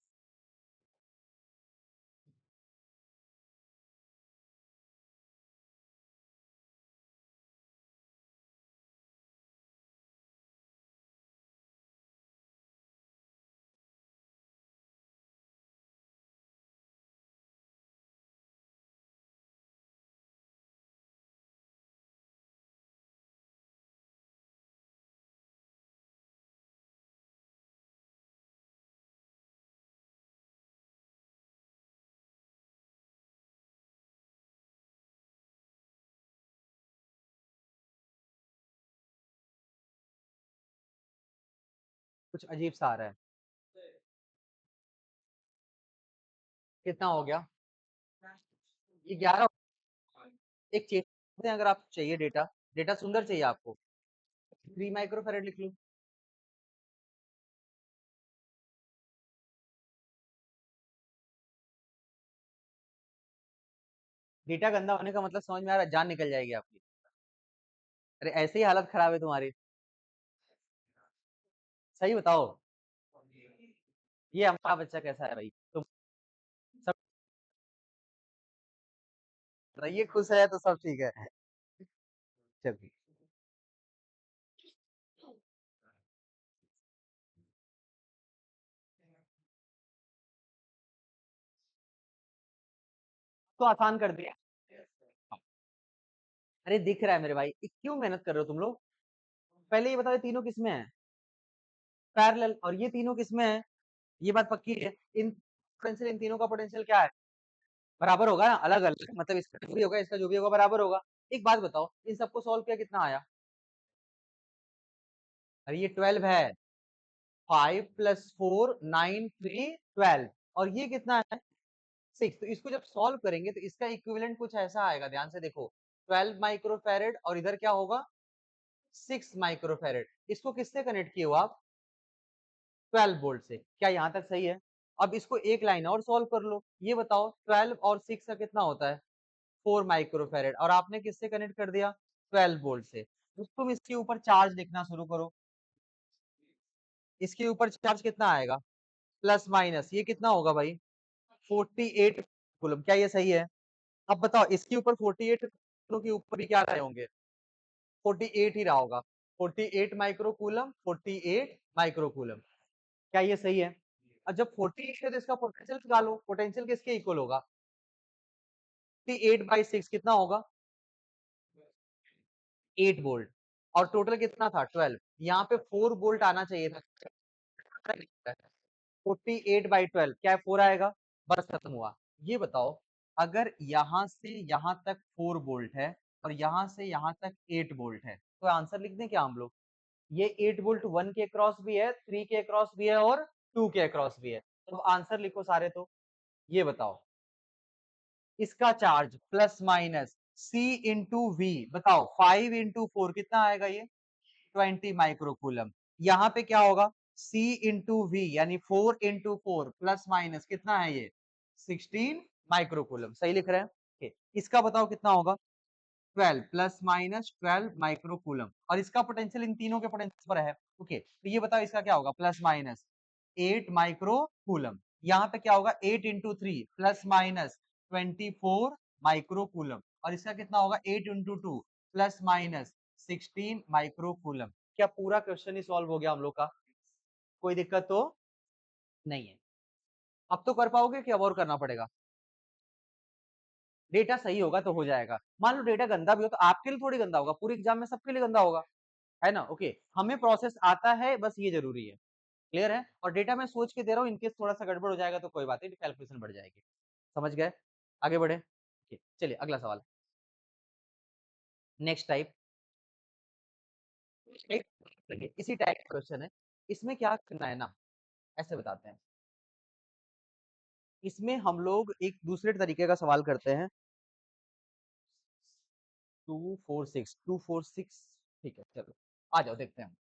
कुछ अजीब सा आ रहा है। कितना हो गया? ये 11। एक चेक, अगर आप चाहिए डेटा, डेटा सुंदर चाहिए आपको, 3 माइक्रोफैरेड लिख लो। डेटा गंदा होने का मतलब समझ में आ रहा है, जान निकल जाएगी आपकी। अरे ऐसे ही हालत खराब है तुम्हारी। सही बताओ, ये हमारा बच्चा कैसा है भाई? तुम सब रहिए, खुश है तो सब ठीक है। चलिए, तो आसान कर दिया। अरे दिख रहा है मेरे भाई, क्यों मेहनत कर रहे हो तुम लोग? पहले ये बताओ, ये तीनों किसमें है? पैरेलल। और ये तीनों किसमें है? ये बात पक्की है। इन पोटेंशियल, इन तीनों का पोटेंशियल क्या है? बराबर होगा ना, अलग अलग मतलब इसका जो भी होगा, इसका जो भी होगा बराबर होगा। एक बात बताओ, इन सबको सॉल्व किया कितना आया? अरे ये 12 है। 5 प्लस 4 9 3 12। और ये कितना है? 6। तो इसको जब सॉल्व करेंगे तो इसका इक्विवेलेंट कुछ ऐसा आएगा, ध्यान से देखो। 12 माइक्रोफैरेड और इधर क्या होगा? 6 माइक्रोफैरेड। इसको किससे कनेक्ट किए हो आप? 12 वोल्ट से। क्या यहाँ तक सही है? अब इसको एक लाइन और सॉल्व कर लो। ये बताओ 12 और 6 का कितना होता है? 4 माइक्रोफैरेड। और आपने किससे कनेक्ट कर दिया? 12 वोल्ट से। तो तुम इसके ऊपर चार्ज लिखना शुरू करो। इसके ऊपर चार्ज कितना आएगा? प्लस माइनस ये कितना होगा भाई? 48 कूलम। क्या ये सही है? अब बताओ इसके ऊपर 48 के ऊपर भी क्या रहे होंगे? 48 ही रहा होगा। 48 माइक्रोकूलम, 48 माइक्रोकूलम। क्या ये सही है? और जब 48 है तो इसका पोटेंशियल निकालो। पोटेंशियल किसके इक्वल होगा? 48/6 कितना होगा? 8 वोल्ट। और टोटल कितना था? 12। यहाँ पे 4 वोल्ट आना चाहिए था। 48/12 क्या है? 4 आएगा। बस खत्म हुआ। ये बताओ, अगर यहाँ से यहाँ तक 4 वोल्ट है और यहाँ से यहाँ तक 8 वोल्ट है, तो आंसर लिख दें क्या हम लोग? ये 8 वोल्ट 1 के क्रॉस भी है, 3 के क्रॉस भी है और 2 के क्रॉस भी है। तो आंसर लिखो सारे। तो ये बताओ, इसका charge plus minus C into V. बताओ 5 इंटू 4 कितना आएगा? ये 20 माइक्रोकूलम। यहाँ पे क्या होगा? C इंटू वी यानी 4 इंटू 4 प्लस माइनस कितना है ये? 16 माइक्रोकूलम। सही लिख रहे हैं? okay. इसका बताओ कितना होगा? 12 प्लस माइनस 12 माइक्रोकूलम। और इसका पोटेंशियल इन तीनों के पोटेंशियल पर है। ओके, तो ये बताओ इसका क्या होगा? Plus minus 8 microcoulomb. यहाँ पे क्या होगा? 8 इंटू 3 प्लस माइनस 24 माइक्रोकूलम। और इसका कितना होगा? 8 इंटू 2 प्लस माइनस 16 माइक्रोकूलम। क्या पूरा क्वेश्चन ही सॉल्व हो गया हम लोग का? कोई दिक्कत तो नहीं है? अब तो कर पाओगे कि अब और करना पड़ेगा? डेटा सही होगा तो हो जाएगा। मान लो डेटा गंदा भी हो तो आपके लिए थोड़ी गंदा होगा, पूरे एग्जाम में सबके लिए गंदा होगा, है ना? ओके, हमें प्रोसेस आता है, बस ये जरूरी है। क्लियर है? और डेटा मैं सोच के दे रहा हूँ, इनकेस थोड़ा सा गड़बड़ हो जाएगा तो कोई बात नहीं, कैलकुलेशन बढ़ जाएगी। समझ गए? आगे बढ़े। चलिए अगला सवाल। नेक्स्ट टाइप, इसी टाइप का क्वेश्चन है। इसमें क्या करना है ना, ऐसे बताते हैं। इसमें हम लोग एक दूसरे तरीके का सवाल करते हैं। 2 4 6 2 4 6। ठीक है, चलो आ जाओ देखते हैं।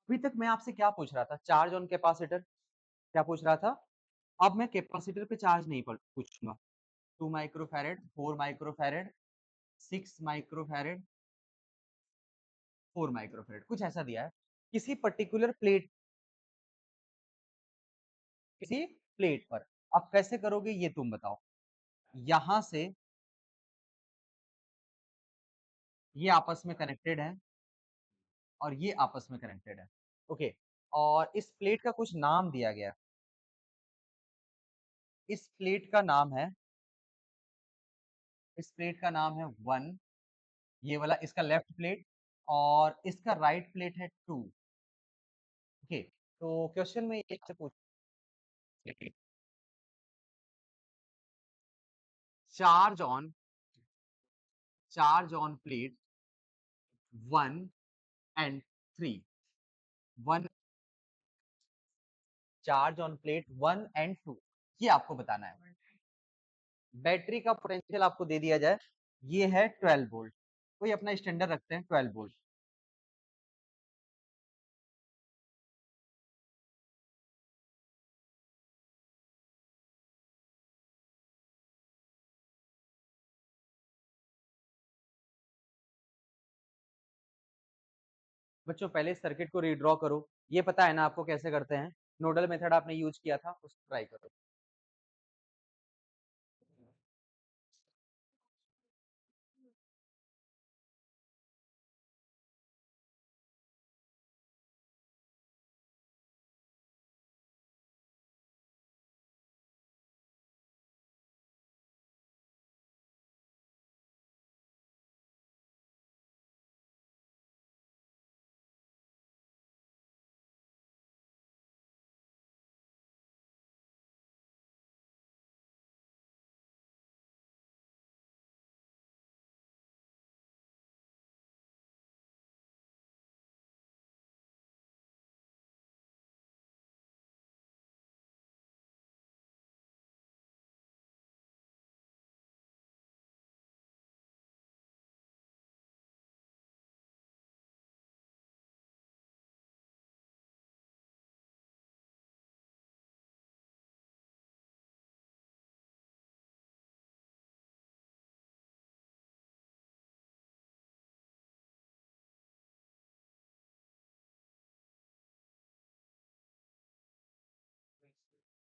अभी तक मैं आपसे क्या पूछ रहा था? Charge on capacitor. क्या पूछ रहा था? अब मैं कैपेसिटर पे चार्ज नहीं पूछूंगा। 2 माइक्रोफैरेड, 4 माइक्रोफैरेड, 6 माइक्रोफैरेड, 4 माइक्रोफैरेड, कुछ ऐसा दिया है। किसी पर्टिकुलर प्लेट, किसी प्लेट पर। अब कैसे करोगे ये तुम बताओ। यहां से ये आपस में कनेक्टेड है और ये आपस में कनेक्टेड है। ओके, और इस प्लेट का कुछ नाम दिया गया। इस प्लेट का नाम है, इस प्लेट का नाम है 1। ये वाला इसका लेफ्ट प्लेट और इसका राइट प्लेट है 2। ओके, तो क्वेश्चन में ये से पूछ, charge on, charge on plate 1 and 3। 1, charge on plate 1 and 2, ये आपको बताना है। बैटरी का पोटेंशियल आपको दे दिया जाए, ये है 12 वोल्ट। कोई अपना स्टैंडर्ड रखते हैं 12 वोल्ट। बच्चों पहले इस सर्किट को रीड्रॉ करो। ये पता है ना आपको कैसे करते हैं? नोडल मेथड आपने यूज किया था, उसको ट्राई करो।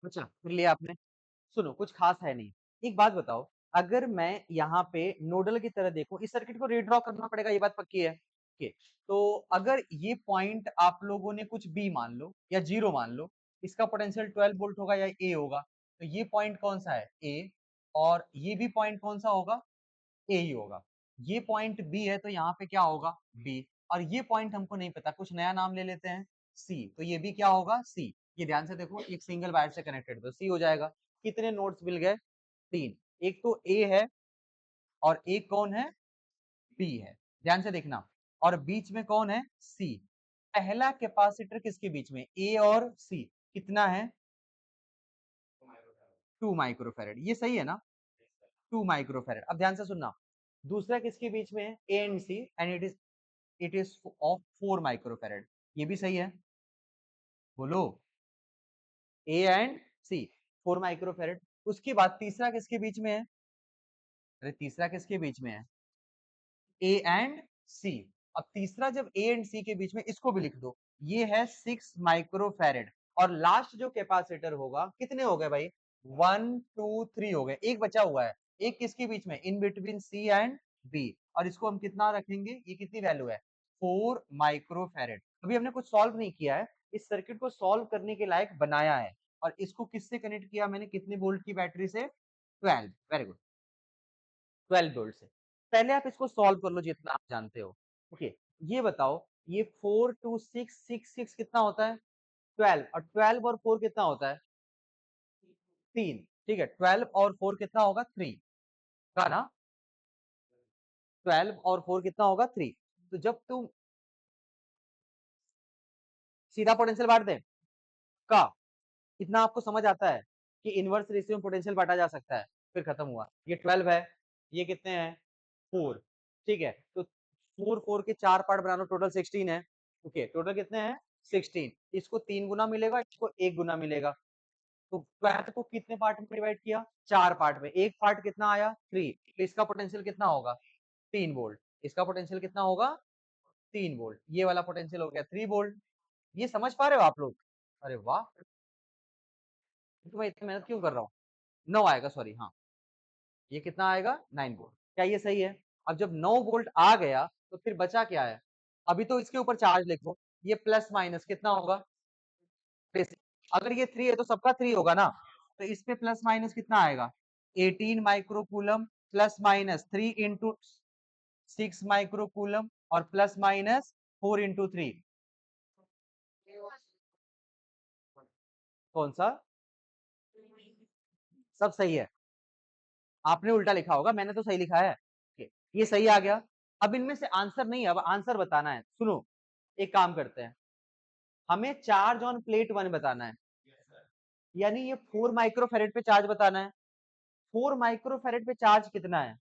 अच्छा, कर लिया आपने। सुनो, कुछ खास है नहीं। एक बात बताओ, अगर मैं यहाँ पे नोडल की तरह देखूं, इस सर्किट को रीड्रॉ करना पड़ेगा, ये बात पक्की है। ओके, तो अगर ये पॉइंट आप लोगों ने कुछ बी मान लो या जीरो मान लो, इसका पोटेंशियल 12 वोल्ट होगा या ए होगा। तो ये पॉइंट कौन सा है? ए। और ये भी पॉइंट कौन सा होगा? ए ही होगा। ये पॉइंट बी है तो यहाँ पे क्या होगा? बी। और ये पॉइंट हमको नहीं पता, कुछ नया नाम ले लेते हैं, सी। तो ये भी क्या होगा? सी। ये ध्यान से देखो, एक सिंगल वायर से कनेक्टेड, तो सी हो जाएगा। कितने नोड्स मिल गए? तीन। एक तो ए है और एक कौन है? बी है। ध्यान से देखना। और बीच में कौन है? सी। पहला कैपेसिटर किसके बीच में? ए और सी। कितना है? 2 माइक्रोफेरेड। ये सही है ना? 2 माइक्रोफेरेड। अब ध्यान से सुनना, दूसरा किसके बीच में है? A and C, and it is of 4 microfarad. ये भी सही है, बोलो। A and C, 4 microfarad. उसके बाद तीसरा किसके बीच में है? अरे तीसरा किसके बीच में है? ए एंड सी। अब तीसरा जब ए एंड सी के बीच में, इसको भी लिख दो, ये है 6 माइक्रोफेरेड। और लास्ट जो कैपेसिटर होगा, कितने हो गए भाई? 1 2 3 हो गए, एक बचा हुआ है। एक किसके बीच में? In between C and B. और इसको हम कितना रखेंगे? ये कितनी वैल्यू है? 4 माइक्रोफेरेड। अभी हमने कुछ सॉल्व नहीं किया है, इस सर्किट को सॉल्व करने के लायक बनाया है। और इसको किससे कनेक्ट किया मैंने? कितनी वोल्ट की बैटरी से? 12। वेरी गुड, 12 वोल्ट से। पहले आप इसको सॉल्व कर लो जितना आप जानते हो। ओके, ये बताओ, ये 4 2 6 6 6 कितना होता है? 12। और 12 और 4 कितना होता है? 3। ठीक है, 12 और 4 कितना होगा? 3 का ना। 12 और 4 कितना होगा? 3। तो जब तुम सीधा पोटेंशियल बांट दें का, इतना आपको समझ आता है कि इनवर्स रेशियो में पोटेंशियल बांटा जा सकता है। फिर खत्म हुआ। ये 12 है, ये कितने हैं? 4। ठीक है, तो 4 4 के 4 पार्ट बना लो, टोटल 16 है। ओके, टोटल कितने हैं? 16। इसको 3 गुना मिलेगा, इसको 1 गुना मिलेगा। तो 12 को कितने पार्ट में डिवाइड किया? 4 पार्ट में। एक पार्ट कितना आया? 3। तो इसका पोटेंशियल कितना होगा? 3 वोल्ट। इसका पोटेंशियल कितना होगा? 3 वोल्ट। ये वाला पोटेंशियल हो गया 3 वोल्ट। ये समझ पा रहे हो आप लोग? अरे वाह, तो मैं इतनी मेहनत क्यों कर रहा हूँ? 9 आएगा, सॉरी, हाँ। ये कितना आएगा? 9 वोल्ट। क्या ये सही है? अब जब 9 वोल्ट आ गया, तो फिर बचा क्या है? अभी तो इसके ऊपर चार्ज लिखो, ये प्लस माइनस कितना होगा? अगर ये 3 है तो सबका 3 होगा ना। तो इस पे प्लस माइनस कितना आएगा? 18 microcoulomb plus minus 3 into 6 microcoulomb, और प्लस माइनस 4 इंटू 3। कौन सा? सब सही है। आपने उल्टा लिखा होगा, मैंने तो सही लिखा है। Okay, ये सही आ गया। अब इनमें से आंसर नहीं है, अब आंसर बताना है। सुनो, एक काम करते हैं, हमें चार्ज ऑन प्लेट 1 बताना है। यानी ये 4 माइक्रोफेरेड पे चार्ज बताना है। 4 माइक्रोफेरेड पे चार्ज कितना है?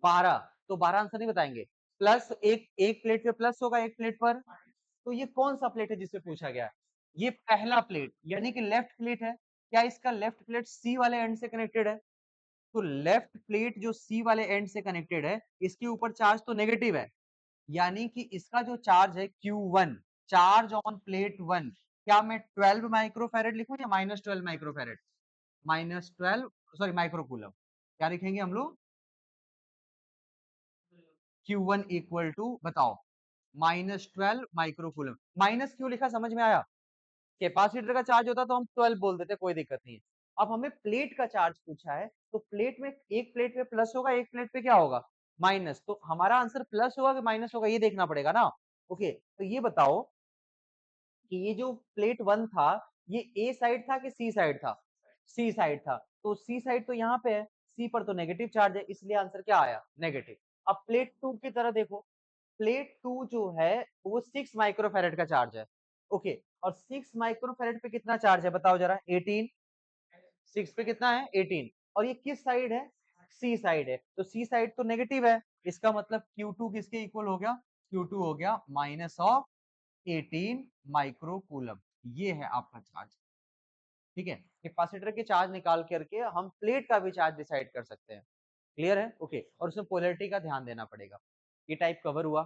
12। तो 12 आंसर नहीं बताएंगे। प्लस एक एक प्लेट पे प्लस होगा, एक प्लेट पर। तो ये कौन सा प्लेट है जिससे पूछा गया? ये पहला प्लेट, यानी कि लेफ्ट प्लेट है। क्या इसका लेफ्ट प्लेट सी वाले एंड से कनेक्टेड है? तो लेफ्ट प्लेट जो सी वाले एंड से कनेक्टेड है, इसके ऊपर चार्ज तो नेगेटिव है। यानी कि इसका जो चार्ज है Q1, चार्ज ऑन प्लेट 1, क्या मैं 12 माइक्रोफेरेड लिखूं या -12 माइक्रोफेरेड? -12, sorry microcoulomb. क्या लिखेंगे हम लोग? Q1 इक्वल टू बताओ -12 माइक्रोकूलम। माइनस क्यों लिखा समझ में आया? कैपेसिटर का चार्ज होता तो हम 12 बोल देते, कोई दिक्कत नहीं है। अब हमें प्लेट का चार्ज पूछा है, तो प्लेट में एक प्लेट पे प्लस होगा, एक प्लेट पे क्या होगा? माइनस। तो हमारा आंसर प्लस होगा कि माइनस होगा, ये देखना पड़ेगा ना। ओके, तो ये बताओ कि ये जो प्लेट 1 था, ये ए साइड था कि सी साइड था? सी साइड था। तो सी साइड तो यहाँ पे है, सी पर तो नेगेटिव चार्ज है, इसलिए आंसर क्या आया? नेगेटिव। अब प्लेट 2 की तरह देखो, प्लेट 2 जो है वो 6 माइक्रोफैरेड का चार्ज है। ओके, और 6 माइक्रोफैरेड पे कितना चार्ज है बताओ जरा? 18। 6 पे कितना है? 18। और ये किस साइड है? सी साइड है, तो सी साइड तो नेगेटिव है। इसका मतलब Q2 किसके इक्वल हो गया? Q2 हो गया माइनस ऑफ 18 माइक्रोकूलम। ये है आपका चार्ज। ठीक है, कैपेसिटर के चार्ज निकाल करके हम प्लेट का भी चार्ज डिसाइड कर सकते हैं। क्लियर है? ओके, और उसमें पोलैरिटी का ध्यान देना पड़ेगा। ये टाइप कवर हुआ।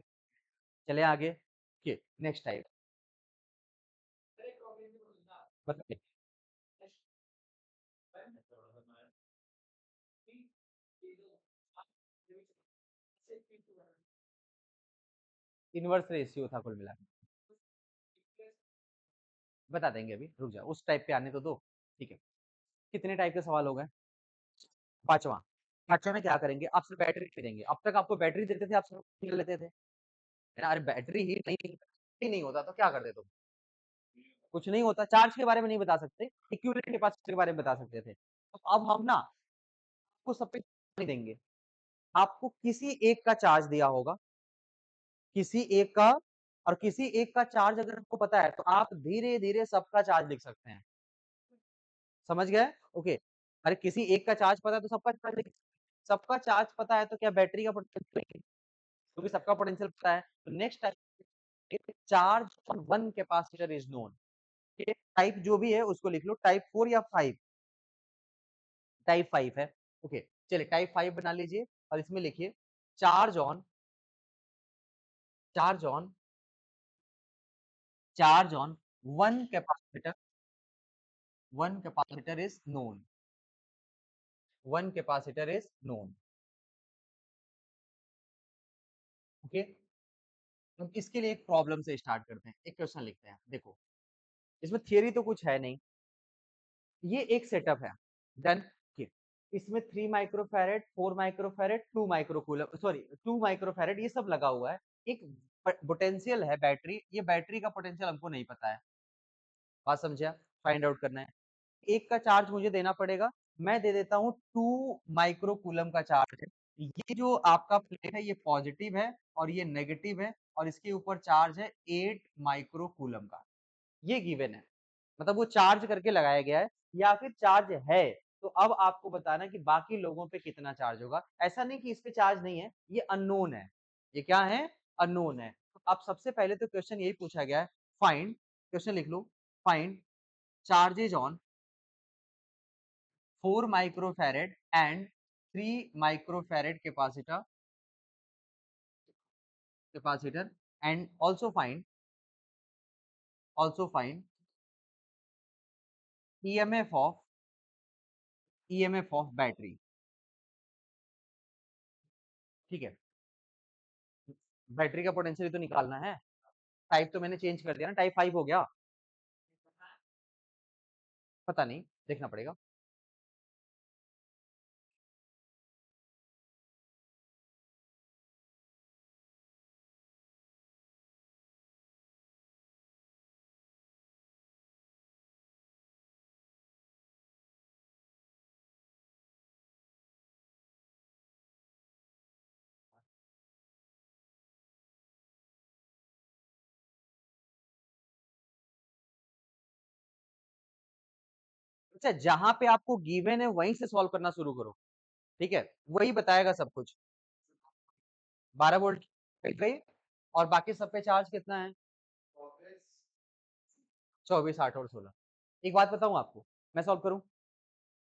चले आगे। ओके, नेक्स्ट टाइप बताइए। इनवर्स रेशियो था कुल मिला के। बता देंगे, अभी रुक जाओ, उस टाइप पे आने तो दो। ठीक है, कितने टाइप के सवाल हो गए? पांचवा। पांचवा में क्या करेंगे? आपसे बैटरी खरीदेंगे। अब तक आपको बैटरी देते थे, आप सब ले लेते थे। अरे बैटरी ही नहीं होता तो क्या करते तुम? कुछ नहीं होता। चार्ज के बारे में नहीं बता सकते, इक्विवेलेंट कैपेसिटर के बारे में बता सकते थे। तो अब हम ना आपको सब पे नहीं देंगे, आपको किसी एक का चार्ज दिया होगा, किसी एक का, और किसी एक का चार्ज अगर आपको पता है तो आप धीरे धीरे सबका चार्ज लिख सकते हैं। समझ गए? ओके। अरे किसी एक का चार्ज पता है तो सबका चार्ज लिख, सबका चार्ज पता है तो क्या बैटरी का पोटेंशियल, क्योंकि सबका पोटेंशियल पता है। तो next type, charge on one capacitor is known. Type जो भी है उसको लिख लो, टाइप 4 या 5? टाइप 5 है। ओके, चलिए टाइप 5 बना लीजिए और इसमें लिखिए charge on, charge on, charge on one capacitor, one capacitor is known, one capacitor is known. Okay, तो इसके लिए एक प्रॉब्लम से स्टार्ट करते हैं, एक क्वेश्चन लिखते हैं। देखो, इसमें थियरी तो कुछ है नहीं, ये एक सेटअप है। डन। इसमें 3 microfarad, 4 microfarad, 2 microcoulomb, sorry 2 microfarad, ये सब लगा हुआ है। एक पोटेंशियल है बैटरी, ये बैटरी का पोटेंशियल हमको नहीं पता है। बात समझा? फाइंड आउट करना है। एक का चार्ज मुझे देना पड़ेगा, मैं दे देता हूँ 2 माइक्रोकूलम का चार्ज है। ये जो आपका प्लेट है ये पॉजिटिव है और ये नेगेटिव है, और इसके ऊपर चार्ज है 8 माइक्रोकूलम का। ये गिवन है, मतलब वो चार्ज करके लगाया गया है, या फिर चार्ज है। तो अब आपको बताना है कि बाकी लोगों पे कितना चार्ज होगा। ऐसा नहीं कि इस पे चार्ज नहीं है, ये अननोन है। ये क्या है? अननोन है। तो अब सबसे पहले तो क्वेश्चन यही पूछा गया है, फाइंड, क्वेश्चन लिख लो, find charges on 4 microfarad and 3 microfarad capacitor and also find EMF of EMF of battery. ठीक है, बैटरी का पोटेंशियल तो निकालना है। टाइप तो मैंने चेंज कर दिया ना, टाइप 5 हो गया। पता नहीं, देखना पड़ेगा। अच्छा, जहां पे आपको गिवन है वहीं से सॉल्व करना शुरू करो। ठीक है, वही बताएगा सब कुछ। 12 वोल्ट कट गई, और बाकी सब पे चार्ज कितना है? 24, 8 और 16। एक बात बताऊं आपको, मैं सॉल्व करूं?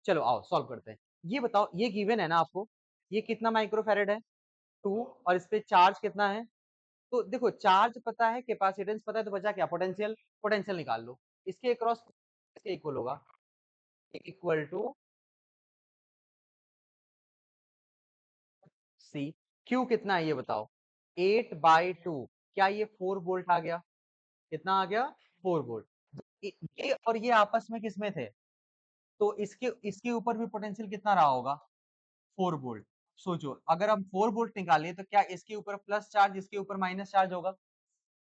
चलो आओ सॉल्व करते हैं। ये बताओ, ये गिवन है ना आपको, ये कितना माइक्रोफैरेड है? 2, और इस पे चार्ज कितना है? तो देखो चार्ज पता है, कैपेसिटेंस पता है, तो बचा क्या? पोटेंशियल। पोटेंशियल निकाल लो। इसके अक्रॉस किसके इक्वल होगा? Equal to C. क्यू कितना है ये बताओ? 8/2। क्या ये 4 वोल्ट आ गया? कितना आ गया? 4 वोल्ट। ये और ये आपस में किसमें थे? तो इसके इसके ऊपर भी पोटेंशियल कितना रहा होगा? 4 वोल्ट। सोचो अगर हम 4 वोल्ट निकालें तो क्या इसके ऊपर प्लस चार्ज, इसके ऊपर माइनस चार्ज होगा?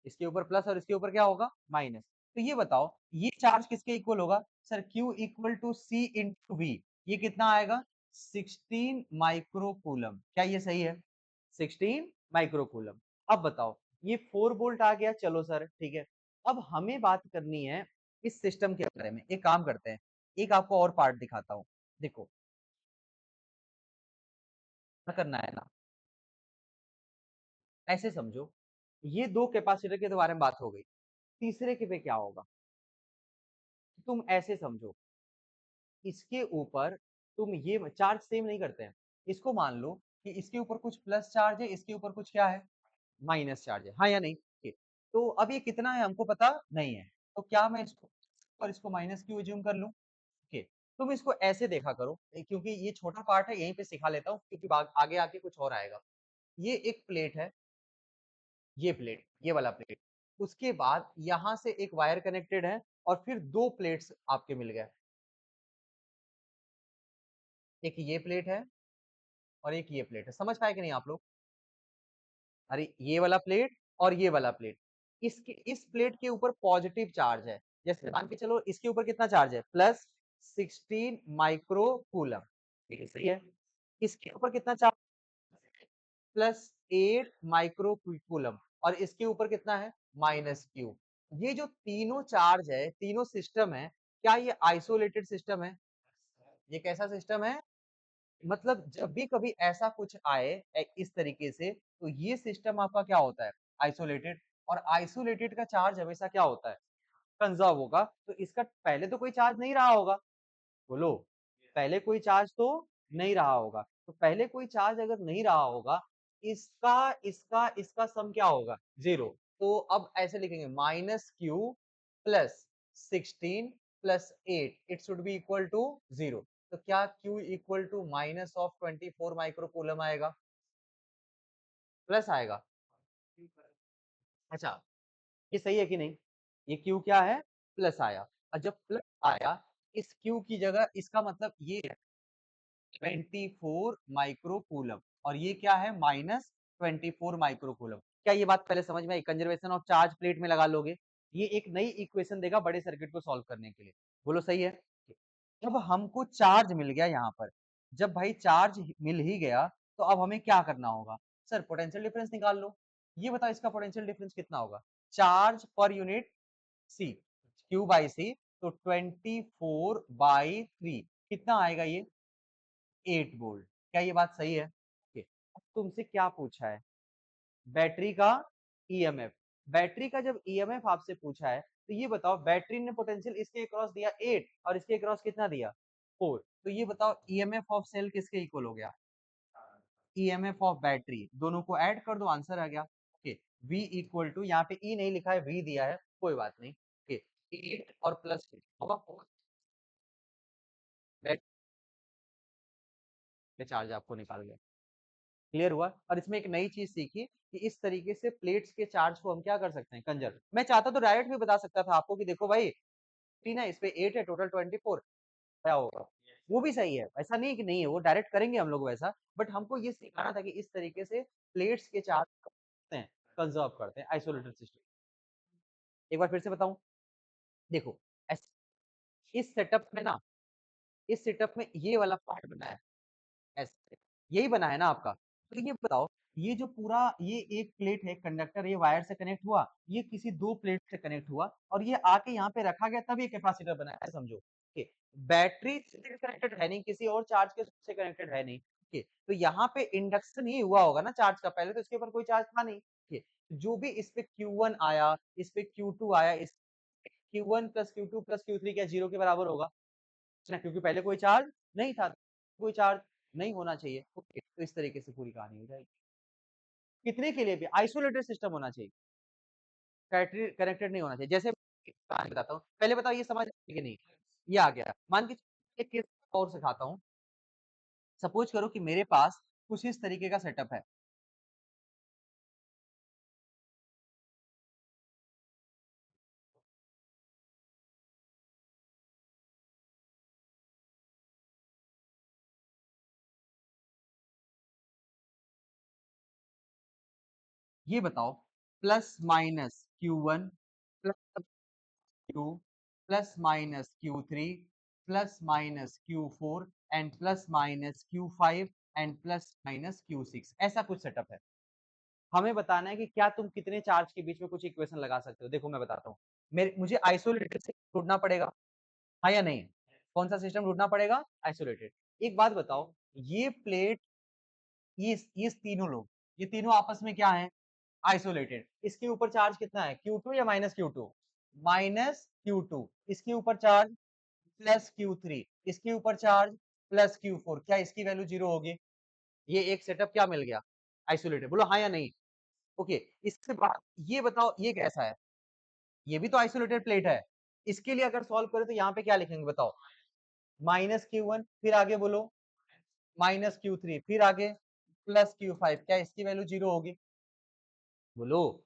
इसके ऊपर प्लस और इसके ऊपर क्या होगा? माइनस। तो ये बताओ ये चार्ज किसके इक्वल होगा? Sir Q equal to C into V। ये कितना आएगा? 16 माइक्रोकूलम। क्या ये सही है? 16 माइक्रोकूलम। अब बताओ ये 4 वोल्ट आ गया, चलो सर ठीक है। अब हमें बात करनी है इस सिस्टम के बारे में। एक काम करते हैं, एक आपको और पार्ट दिखाता हूँ। देखो क्या करना है ना, ऐसे समझो, ये दो कैपेसिटर के बारे में बात हो गई। तीसरे के पे क्या होगा? तुम ऐसे समझो, इसके ऊपर तुम ये चार्ज सेम नहीं करते हैं। इसको मान लो कि इसके ऊपर कुछ प्लस चार्ज है, इसके ऊपर कुछ क्या है? माइनस चार्ज है, हाँ या नहीं? ठीक। तो अब ये कितना है हमको पता नहीं है, तो क्या मैं इसको और इसको माइनस क्यू एज्यूम कर लूं? ओके। तुम इसको ऐसे देखा करो, क्योंकि ये छोटा पार्ट है यहीं पे सिखा लेता हूँ, क्योंकि आगे आके कुछ और आएगा। ये एक प्लेट है, ये प्लेट, ये वाला प्लेट। उसके बाद यहां से एक वायर कनेक्टेड है, और फिर दो प्लेट्स आपके मिल गए। एक ये प्लेट है और एक ये प्लेट है। समझ पाए कि नहीं आप लोग? अरे ये वाला प्लेट और ये वाला प्लेट, इसके इस प्लेट के ऊपर पॉजिटिव चार्ज है। जैसे मान के चलो इसके ऊपर कितना चार्ज है? Plus 16 micro coulomb. ठीक है, सही है। इसके ऊपर कितना चार्ज? Plus 8 micro coulomb. और इसके ऊपर कितना है? Minus Q. ये जो तीनों चार्ज है, तीनों सिस्टम है, क्या ये आइसोलेटेड सिस्टम है? ये कैसा सिस्टम है? मतलब जब भी कभी ऐसा कुछ आए इस तरीके से, तो ये सिस्टम आपका क्या होता है? आइसोलेटेड। और आइसोलेटेड का चार्ज हमेशा क्या होता है? कंजर्व होगा। तो इसका पहले तो कोई चार्ज नहीं रहा होगा, बोलो। पहले कोई चार्ज तो नहीं रहा होगा। तो पहले कोई चार्ज अगर नहीं रहा होगा, इसका इसका इसका सम क्या होगा? जीरो। तो अब ऐसे लिखेंगे minus Q plus 16 plus 8, it should be equal to zero. तो क्या Q equal to minus of 24 microcoulomb आएगा? प्लस आएगा। अच्छा, ये सही है कि नहीं? ये Q क्या है? प्लस आया। और जब प्लस आया, इस Q की जगह इसका मतलब ये 24 माइक्रोकूलम, और ये क्या है? Minus 24 microcoulomb. क्या ये बात पहले समझ में आई? कंजर्वेशन ऑफ चार्ज प्लेट में लगा लोगे, ये एक नई इक्वेशन देगा बड़े सर्किट को सॉल्व करने के लिए। बोलो सही है? जब हमको चार्ज मिल गया यहाँ पर, जब भाई चार्ज मिल ही गया, तो अब हमें क्या करना होगा? सर पोटेंशियल डिफरेंस निकाल लो। ये बताओ इसका पोटेंशियल डिफरेंस कितना होगा? चार्ज पर unit C, Q by C. तो 24/3 कितना आएगा ये? 8 वोल्ट। क्या ये बात सही है? okay. अब तुमसे क्या पूछा है? बैटरी का ईएमएफ। बैटरी का जब ईएमएफ आपसे पूछा है, तो ये बताओ बैटरी ने पोटेंशियल इसके अक्रॉस दिया 8, और इसके अक्रॉस कितना दिया? 4। तो ये बताओ ईएमएफ ऑफ सेल किसके इक्वल हो गया? EMF of battery. दोनों को ऐड कर दो, आंसर आ गया। ओके। V इक्वल टू, यहाँ पे E नहीं लिखा है, V दिया है, कोई बात नहीं। ओके, 8 और प्लस होगा, बैटरी चार्ज आपको निकाल गया। क्लियर हुआ? और इसमें एक नई चीज सीखी कि इस तरीके से प्लेट्स के चार्ज को हम क्या कर सकते हैं? कंजर्व। मैं चाहता तो डायरेक्ट भी बता सकता था आपको कि देखो भाई, तीन है, इस पे 8 है, टोटल 24, क्या होगा? वो भी सही है, ऐसा नहीं कि नहीं है, वो डायरेक्ट करेंगे हम लोग वैसा। बट हमको ये सिखाना था कि इस तरीके से प्लेट्स के चार्ज करते हैं, कंजर्व करते हैं, आइसोलेटेड सिस्टम। एक बार फिर से बताऊं, देखो इस सेटअप में ना, इस सेटअप में ये वाला पार्ट बना है, ऐसे यही बना है ना आपका? तो ये बताओ, ये जो पूरा ये एक प्लेट है, कंडक्टर, ये वायर से कनेक्ट हुआ, ये किसी दो प्लेट से कनेक्ट हुआ, और ये आके यहाँ पे रखा गया, तब ये कैपेसिटर बना है, ऐसे समझो। ओके, बैटरी से कनेक्टेड है नहीं, किसी और चार्ज के से कनेक्टेड है नहीं। ओके, तो यहाँ पे इंडक्शन ही हुआ होगा ना चार्ज का, पहले तो इसके ऊपर कोई चार्ज था नहीं। ओके, जो भी इस पे Q1 आया, इस पे Q2 आया, इस Q1 plus Q2 plus Q3 क्या जीरो के बराबर होगा? ना, क्योंकि पहले कोई चार्ज नहीं था, कोई चार्ज नहीं होना चाहिए। ओके, तो इस तरीके से पूरी कहानी हो जाएगी। कितने के लिए भी आइसोलेटेड सिस्टम होना चाहिए, कनेक्टेड नहीं होना चाहिए। जैसे कहानी बताता हूँ, पहले बताओ ये समझ आया कि नहीं? ये आ गया। मान के एक केस और सिखाता हूँ। सपोज करो कि मेरे पास कुछ इस तरीके का सेटअप है। ये बताओ plus minus Q1 plus Q plus minus Q3 plus minus Q4 and plus minus Q5 and plus minus Q6, ऐसा कुछ सेटअप है। हमें बताना है कि क्या तुम कितने चार्ज के बीच में कुछ इक्वेशन लगा सकते हो। देखो मैं बताता हूँ, मेरे मुझे आइसोलेटेड से ढूंढना पड़ेगा, हाँ या नहीं? कौन सा सिस्टम ढूंढना पड़ेगा? आइसोलेटेड। एक बात बताओ, ये प्लेट, ये तीनों लोग, ये तीनों आपस में क्या है? आइसोलेटेड। इसके ऊपर चार्ज कितना है? Q2 या माइनस Q2? Minus Q2। इसके ऊपर चार्ज प्लस Q3। इसके ऊपर चार्ज प्लस Q4। क्या इसकी वैल्यू जीरो होगी? ये एक सेटअप क्या मिल गया? आइसोलेटेड। बोलो हाँ या नहीं? ओके, इसके बाद ये बताओ ये कैसा है? ये भी तो आइसोलेटेड प्लेट है। इसके लिए अगर सॉल्व करें तो यहाँ पे क्या लिखेंगे बताओ? माइनस Q1, फिर आगे बोलो माइनस Q3, फिर आगे प्लस Q5। क्या इसकी वैल्यू जीरो होगी? बोलो।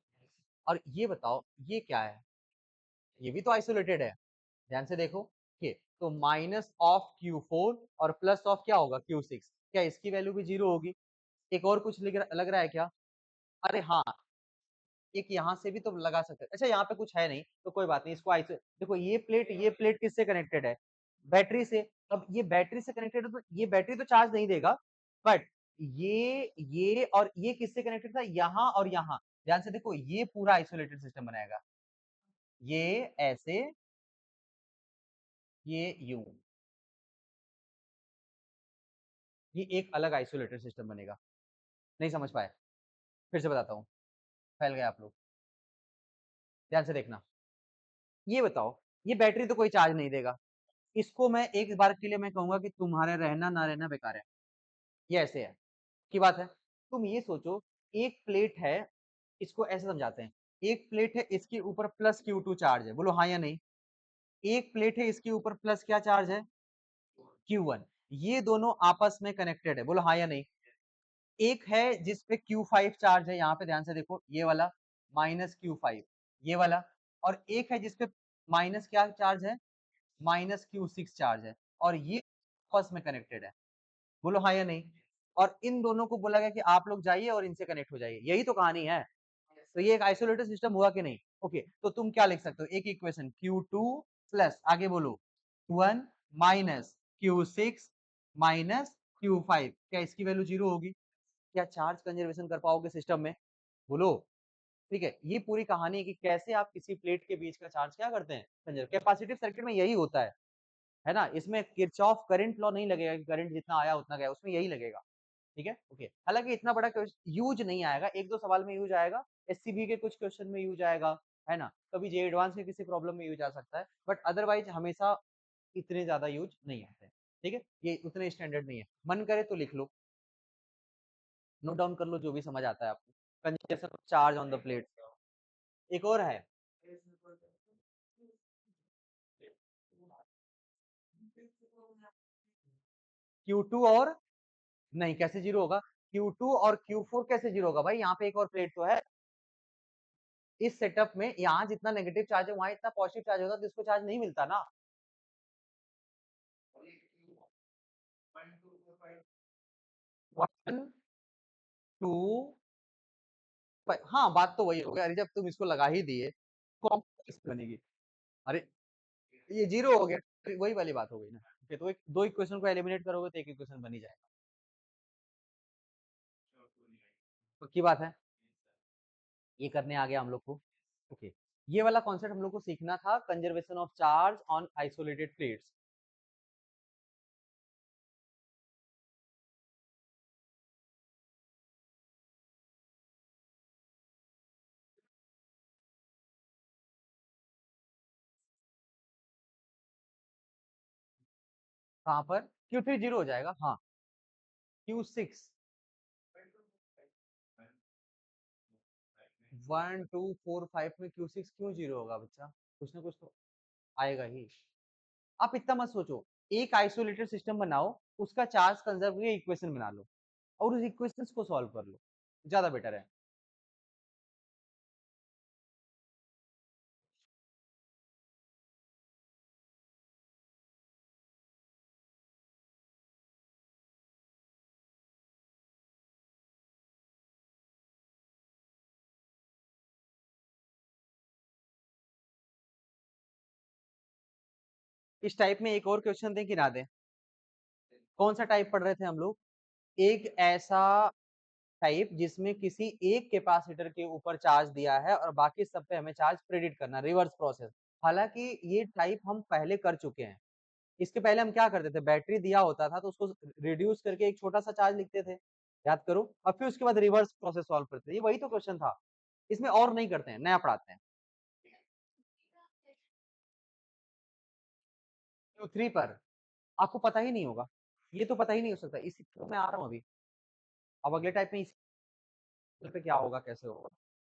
और ये बताओ ये क्या है? ये भी तो आइसोलेटेड है। ध्यान से देखो, ठीक, तो माइनस ऑफ Q4 और प्लस ऑफ क्या होगा? Q6। क्या इसकी वैल्यू भी जीरो होगी? एक और कुछ लग रहा है क्या? अरे हाँ, एक यहाँ से भी तो लगा सकते हैं। अच्छा यहाँ पे कुछ है नहीं तो कोई बात नहीं, इसको आइसो देखो, ये प्लेट किससे कनेक्टेड है? बैटरी से। अब ये बैटरी से कनेक्टेड है तो ये बैटरी तो चार्ज नहीं देगा, बट ये और ये किससे कनेक्टेड था? यहाँ और यहाँ। ध्यान से देखो, ये पूरा आइसोलेटेड सिस्टम बनाएगा। ये ऐसे, ये यूं, ये एक अलग आइसोलेटेड सिस्टम बनेगा। नहीं समझ पाए? फिर से बताता हूँ, फैल गए आप लोग। ध्यान से देखना, ये बताओ, ये बैटरी तो कोई चार्ज नहीं देगा, इसको मैं एक बार के लिए मैं कहूंगा कि तुम्हारे रहना ना रहना बेकार है। ये ऐसे है की बात है। तुम ये सोचो, एक प्लेट है, इसको ऐसे समझाते हैं। एक प्लेट है, इसके ऊपर प्लस Q2 चार्ज है। बोलो हाँ या नहीं? एक प्लेट है, इसके ऊपर प्लस क्या चार्ज है? Q1। ये दोनों आपस में कनेक्टेड है। बोलो हाँ या नहीं? एक है जिसपे Q5 चार्ज है, यहाँ पे ध्यान से देखो, ये वाला माइनस Q5, ये वाला। और एक है जिसपे माइनस क्या चार्ज है? माइनस Q6 चार्ज है, और ये आपस में कनेक्टेड है। बोलो हाँ या नहीं? और इन दोनों को बोला गया कि आप लोग जाइए और इनसे कनेक्ट हो जाइए। यही तो कहानी है। तो ये एक आइसोलेटेड सिस्टम हुआ कि नहीं? ओके, तो तुम क्या लिख सकते हो? एक इक्वेशन Q2 प्लस आगे बोलो Q1 minus Q6 minus Q5। क्या इसकी वैल्यू जीरो होगी? क्या चार्ज कंजर्वेशन कर पाओगे सिस्टम में? बोलो। ठीक है, ये पूरी कहानी है कि कैसे आप किसी प्लेट के बीच का चार्ज क्या करते हैं? कंजर्व। कैपेसिटिव सर्किट में यही होता है ना? इसमें किरचॉफ करंट लॉ नहीं लगेगा कि करंट जितना आया उतना गया, उसमें यही लगेगा। ठीक है, ओके। हालांकि इतना बड़ा यूज नहीं आएगा, एक दो सवाल में यूज आएगा, एससीबी के कुछ क्वेश्चन में यूज आएगा, है ना? कभी जे एडवांस के किसी प्रॉब्लम में यूज आ सकता है, बट अदरवाइज हमेशा इतने ज्यादा यूज नहीं आते हैं। ठीक है, ये उतने स्टैंडर्ड नहीं है। मन करे तो लिख लो, नोट डाउन कर लो जो भी समझ आता है आपको। Conservation of charge on the plate. एक और है, Q2 और, नहीं कैसे जीरो होगा? Q2 और Q4 कैसे जीरो होगा भाई? यहाँ पे एक और प्लेट तो है। इस सेटअप में यहाँ जितना नेगेटिव चार्ज है वहां इतना पॉजिटिव चार्ज होता है, जिसको चार्ज नहीं मिलता ना। 1 2, हाँ बात तो वही हो गया। अरे जब तुम इसको लगा ही दिए, कॉम्प्लेक्स बनेगी। अरे ये जीरो हो गया, अरे वही वाली बात हो गई ना। ओके, तो एक दो इक्वेशन को एलिमिनेट करोगे तो एक इक्वेशन बन ही जाएगा। तो की बात है, ये करने आ गया हम लोग को। ओके, ये वाला कॉन्सेप्ट हम लोग को सीखना था, conservation of charge on isolated plates. कहां पर? Q3 जीरो हो जाएगा, हाँ। Q6 1 2 4 5 में Q6 क्यों 0 होगा बच्चा? कुछ ना कुछ तो आएगा ही। आप इतना मत सोचो, एक आइसोलेटेड सिस्टम बनाओ, उसका चार्ज कंजर्व करके इक्वेशन बना लो और उस इक्वेशंस को सॉल्व कर लो, ज्यादा बेटर है। इस टाइप में एक और क्वेश्चन दें कि ना दें? कौन सा टाइप पढ़ रहे थे हम लोग? एक ऐसा टाइप जिसमें किसी एक कैपेसिटर के ऊपर चार्ज दिया है और बाकी सब पे हमें चार्ज प्रेडिक्ट करना, रिवर्स प्रोसेस। हालांकि ये टाइप हम पहले कर चुके हैं। इसके पहले हम क्या करते थे, बैटरी दिया होता था तो उसको रिड्यूस करके एक छोटा सा चार्ज लिखते थे, याद करो, और फिर उसके बाद रिवर्स प्रोसेस सॉल्व करते थे। ये वही तो क्वेश्चन था, इसमें और नहीं करते हैं, नया पढ़ाते हैं। तो 3 पर आपको पता ही नहीं होगा, ये तो पता ही नहीं हो सकता, इसी तो मैं आ रहा हूँ अभी। अब अगले टाइप में इस पे क्या होगा, कैसे होगा,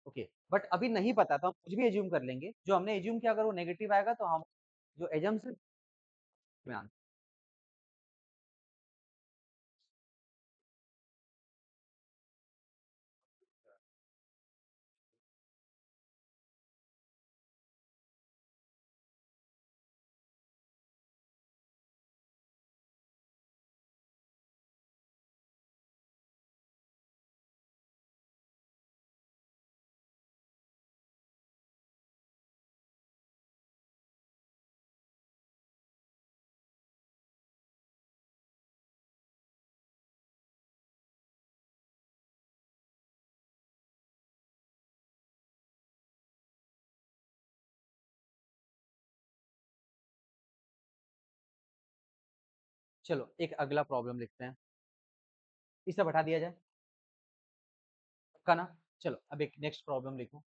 ओके। बट अभी नहीं पता तो हम कुछ भी एज्यूम कर लेंगे, जो हमने एज्यूम किया अगर वो नेगेटिव आएगा तो हम जो एजम्पशन में आना। चलो एक अगला प्रॉब्लम लिखते हैं, इसे बैठा दिया जाए का ना। चलो अब एक नेक्स्ट प्रॉब्लम लिखो।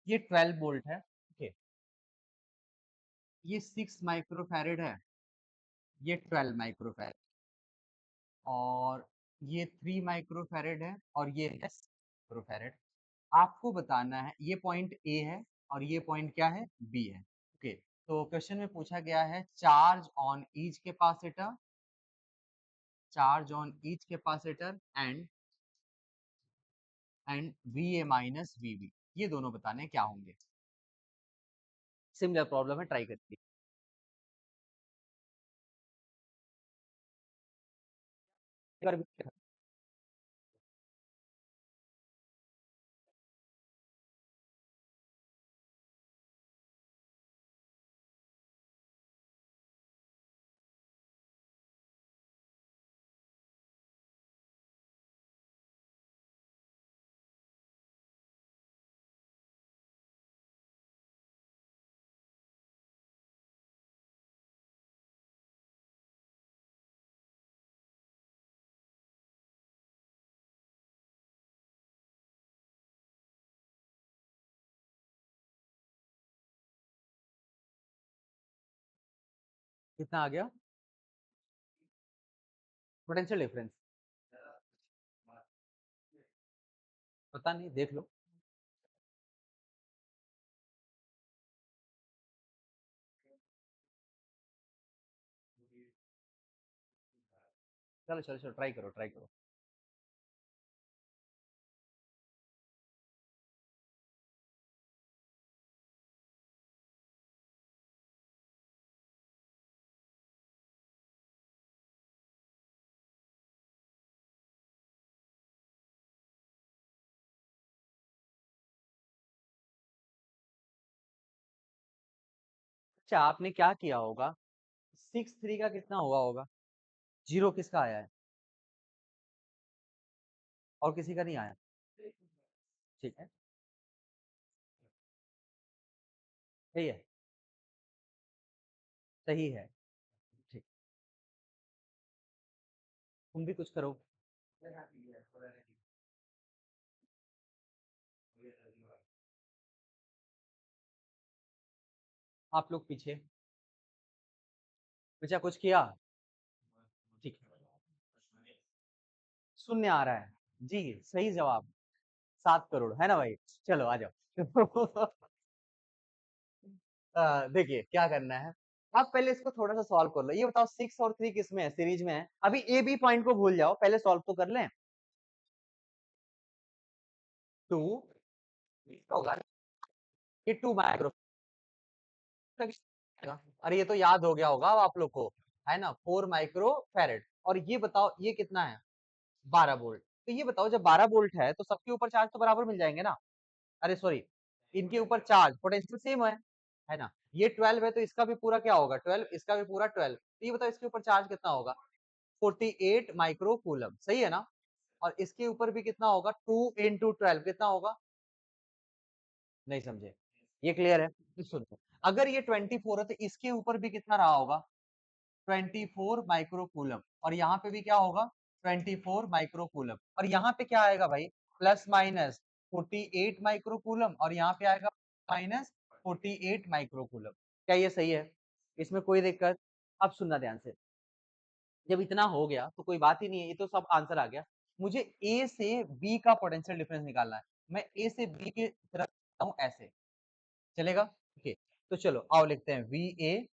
ये 12 वोल्ट है, ओके। ये 6 माइक्रोफैरेड है, ये 12 माइक्रोफैरेड, और ये 3 माइक्रोफैरेड है, और ये है माइक्रोफैरेड। आपको बताना है, ये पॉइंट ए है और ये पॉइंट क्या है, बी है, ओके। तो क्वेश्चन में पूछा गया है charge on each capacitor, charge on each capacitor and V A minus V B, ये दोनों बताने क्या होंगे। सिमिलर प्रॉब्लम है, ट्राई करती है। कितना आ गया पोटेंशियल डिफरेंस? पता नहीं, देख लो। चलो चलो चलो, ट्राई करो ट्राई करो। अच्छा आपने क्या किया होगा, 6 3 का कितना हुआ होगा, जीरो किसका आया है, और किसी का नहीं आया, ठीक है, सही है, सही है, ठीक। तुम भी कुछ करो। आप लोग पीछे बचा कुछ किया? ठीक है, शून्य आ रहा है जी, सही जवाब 7 करोड़ है ना भाई। चलो आ जाओ। देखिए क्या करना है, आप पहले इसको थोड़ा सा सॉल्व कर लो। ये बताओ 6 और 3 किस में है, सीरीज में है। अभी ए बी पॉइंट को भूल जाओ, पहले सॉल्व तो कर लें। 2 होगा, ये 2 माइक्रो, अरे ये तो याद हो गया होगा अब आप लोग को, है ना, 4 माइक्रो फैरेड। और ये बताओ ये कितना है, 12 वोल्ट। तो ये बताओ जब 12 वोल्ट है तो सबके ऊपर चार्ज तो बराबर मिल जाएंगे ना। अरे सॉरी, इनके ऊपर चार्ज पोटेंशियल सेम है ना। ये 12 है तो इसका भी पूरा क्या होगा 12, इसका भी पूरा 12। तो ये बताओ इसके ऊपर चार्ज कितना होगा, 48 माइक्रो कूलम, सही है ना। और इसके ऊपर भी कितना होगा, 2 × 12 कितना होगा, नहीं समझे, ये क्लियर है। तो सुनो, अगर ये 24 है तो इसके ऊपर भी कितना रहा होगा, 24 माइक्रो कूलम। और यहाँ पे भी क्या होगा, 24 माइक्रो कूलम। और यहाँ पे क्या आएगा भाई, प्लस माइनस 48 माइक्रो कूलम, और यहाँ पे आएगा माइनस 48 माइक्रो कूलम। क्या ये सही है, इसमें कोई दिक्कत? अब सुनना ध्यान से, जब इतना हो गया तो कोई बात ही नहीं है, ये तो सब आंसर आ गया। मुझे ए से बी का पोटेंशियल डिफरेंस निकालना है। मैं ए से बी की तरफ हूँ ऐसे, चलेगा? ओके, तो चलो आओ लिखते हैं वी ए।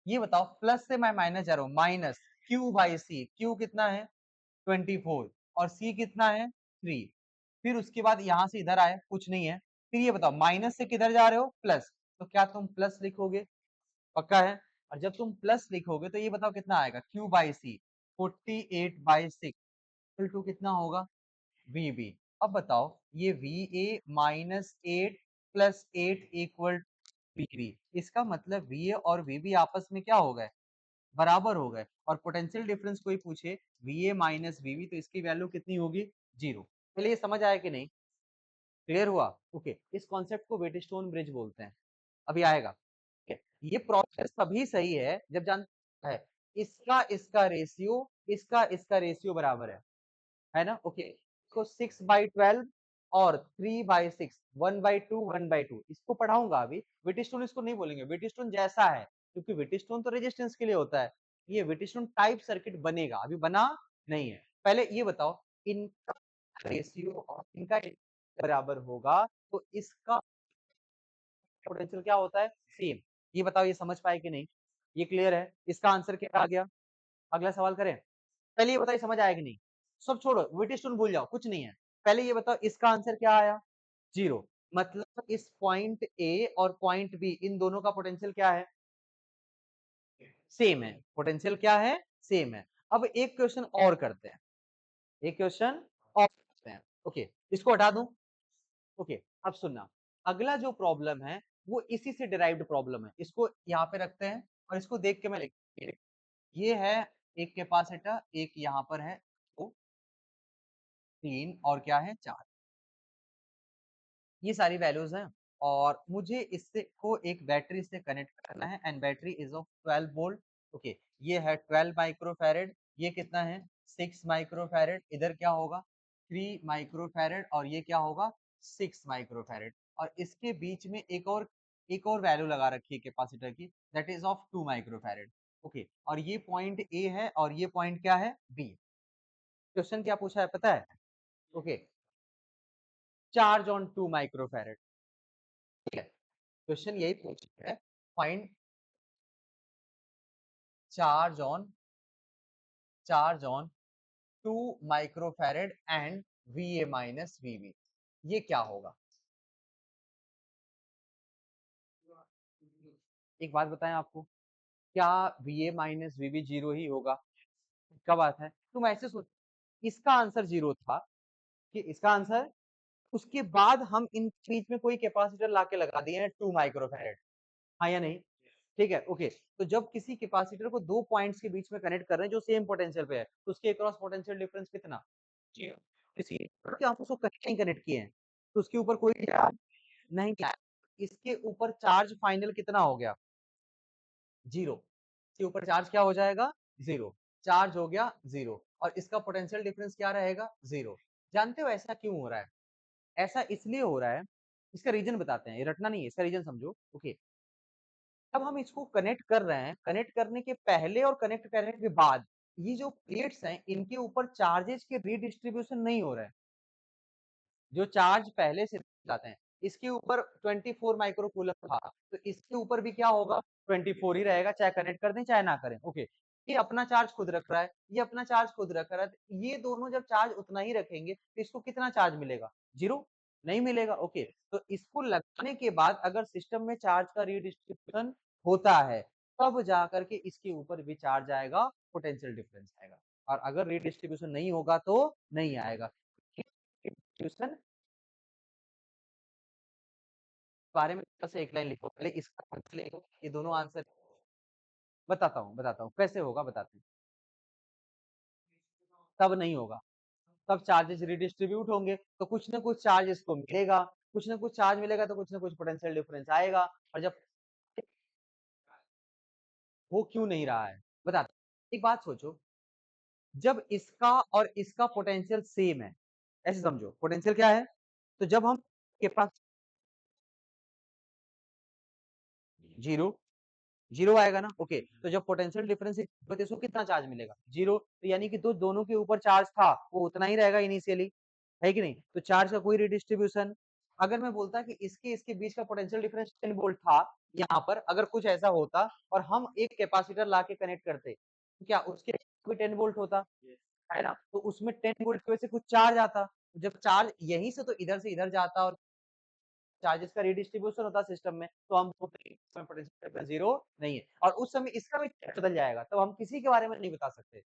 ये बताओ प्लस से मैं माइनस जा रहा हूँ, minus Q by C. Q कितना है 24, और सी कितना है 3। फिर उसके बाद यहां से इधर आए, कुछ नहीं है। फिर ये बताओ माइनस से किधर जा रहे हो, प्लस। तो क्या तुम प्लस लिखोगे, पक्का है? और जब तुम प्लस लिखोगे तो ये बताओ कितना आएगा, क्यू बाई सी 48/6 टू कितना होगा, वी बी। अब बताओ ये V A minus 8 plus 8 equal V B, इसका मतलब वी ए और वी बी आपस में क्या हो गए, बराबर हो गए। और पोटेंशियल डिफरेंस कोई पूछे V A minus V B, तो इसकी वैल्यू कितनी होगी, 0। पहले ये समझ आया कि नहीं, क्लियर हुआ? ओके, इस कॉन्सेप्ट को वेटस्टोन ब्रिज बोलते हैं, अभी आएगा। ठीक है? ये प्रोसेस तभी सही है जब जानता है इसका इसका रेशियो, इसका इसका रेशियो बराबर है ना। ओके, इसको 6/12 और 3/6, 1/2 1/2, इसको पढ़ाऊंगा अभी। विटिस्टोन इसको नहीं बोलेंगे, विटिस्टोन जैसा है, क्योंकि विटिस्टोन तो रेजिस्टेंस के लिए होता है। ये विटिस्टोन टाइप सर्किट बनेगा, अभी बना नहीं है। पहले ये बताओ इनका रेशियो और इनका बराबर होगा तो इसका पोटेंशियल क्या होता है, सेम। ये बताओ ये समझ पाए कि नहीं, ये क्लियर है? इसका आंसर क्या आ गया, अगला सवाल करें। पहले ये बताइए समझ आया कि नहीं, सब छोड़ो विटिस्टोन भूल जाओ, कुछ नहीं है। पहले ये बताओ इसका आंसर क्या आया, 0। मतलब इस पॉइंट ए और पॉइंट बी, इन दोनों का पोटेंशियल क्या है, सेम है। पोटेंशियल क्या है, सेम है। अब एक क्वेश्चन और करते हैं, एक क्वेश्चन और करते हैं। ओके, इसको हटा दूं। ओके, अब सुनना, अगला जो प्रॉब्लम है वो इसी से डिराइव्ड प्रॉब्लम है। इसको यहाँ पे रखते हैं और इसको देख के मैं लिख, ये है एक कैपेसिटर, एक यहाँ पर है 2, 3 और क्या है 4, ये सारी वैल्यूज हैं। और मुझे इससे को एक बैटरी से कनेक्ट करना है, and battery is of 12 volt. Okay, ये है 12 माइक्रोफैरेड, ये कितना है 6 माइक्रोफैरेड, इधर क्या होगा 3 माइक्रोफैरेड, और ये क्या होगा 6 माइक्रोफैरेड। और इसके बीच में एक और वैल्यू लगा रखी है कैपेसिटर की, that is of 2 microfarad. Okay, और ये पॉइंट ए है और ये पॉइंट क्या है बी। क्वेश्चन क्या पूछा है पता है? Okay, charge on 2 microfarad. ठीक है, क्वेश्चन यही पूछ रहा है, find charge on, charge on 2 microfarad and V A minus V B, ये क्या होगा? एक बात बताएं आपको, क्या V A minus V B 0 ही होगा? क्या बात है, तुम ऐसे सोच, इसका आंसर 0 था कि इसका आंसर, उसके बाद हम इन बीच में कोई कैपेसिटर लाके लगा दिए हैं 2 माइक्रोफैरेड, हाँ या नहीं? ठीक है, ओके। तो जब किसी कैपेसिटर को दो पॉइंट्स के बीच में कनेक्ट कर रहे हैं जो सेम पोटेंशियल पे है, तो उसके अक्रॉस पोटेंशियल डिफरेंस कितना, इसलिए कि आप उसको कहीं नहीं कनेक्ट किए हैं तो उसके ऊपर कोई चार्ज नहीं किया, इसके ऊपर चार्ज फाइनल कितना हो गया, 0। इसके ऊपर चार्ज क्या हो जाएगा, 0। चार्ज हो गया 0, और इसका पोटेंशियल डिफरेंस क्या रहेगा, 0। जानते हो ऐसा क्यों हो रहा है? ऐसा इसलिए हो रहा है, इसका रीजन बताते हैं, ये रटना नहीं है, इसका रीजन समझो। ओके, अब हम इसको कनेक्ट कर रहे हैं, कनेक्ट करने के पहले और कनेक्ट करने के बाद ये जो प्लेट्स हैं इनके ऊपर चार्जेस के रीडिस्ट्रीब्यूशन नहीं हो रहे हैं। जो चार्ज पहले से जाते हैं इसके ऊपर 24 माइक्रो कूलम था, तो इसके ऊपर भी क्या होगा 24 ही रहेगा, चाहे कनेक्ट कर दें चाहे ना करें। ओके, ये अपना चार्ज खुद रख रहा है, ये अपना चार्ज खुद रख रहा है, तो ये दोनों जब चार्ज उतना ही रखेंगे तो इसको कितना चार्ज मिलेगा, जीरो नहीं मिलेगा। ओके, तो इसको लगाने के बाद अगर सिस्टम में चार्ज का रीडिस्ट्रीब्यूशन होता है तब जाकर के इसके ऊपर भी चार्ज आएगा, पोटेंशियल डिफरेंस आएगा। और अगर रीडिस्ट्रीब्यूशन नहीं होगा तो नहीं आएगा। डिस्ट्रीब्यूशन बारे में बस एक लाइन लिखो, पहले इसका आंसर लिखो, ये दोनों आंसर बताता हूँ कैसे होगा, बताते हैं। तब नहीं होगा, तब चार्जेस रिडिस्ट्रीब्यूट होंगे, तो कुछ ना कुछ चार्ज इसको मिलेगा, कुछ ना कुछ चार्ज मिलेगा तो कुछ ना कुछ पोटेंशियल डिफरेंस आएगा। और जब हो क्यों नहीं रहा है, बताते हैं। एक बात सोचो, जब इसका और इसका पोटेंशियल सेम है, ऐसे समझो पोटेंशियल क्या है, तो जब हम के पास जीरो जीरो आएगा ना। ओके, तो जब पोटेंशियल डिफरेंस तो इसको कितना चार्ज मिलेगा, जीरो। तो यानी कि तो दोनों के ऊपर चार्ज था वो उतना ही रहेगा इनिशियली, है कि नहीं। तो चार्ज का कोई रिडिस्ट्रीब्यूशन, अगर मैं बोलता कि इसके इसके बीच का पोटेंशियल डिफरेंस 10 वोल्ट था, यहाँ पर अगर कुछ ऐसा होता और हम एक कैपेसिटर ला के कनेक्ट करते, तो क्या उसके भी 10 वोल्ट होता, है ना। तो उसमें 10 वोल्ट की वजह से कुछ चार्ज आता, जब चार्ज यहीं से तो इधर से इधर जाता और चार्जेस का रिडिस्ट्रीब्यूशन होता सिस्टम में, तो हम पोटेंशियल जीरो नहीं है। और उस समय इसका भी बदल जाएगा, तब हम किसी के बारे में नहीं बता सकते,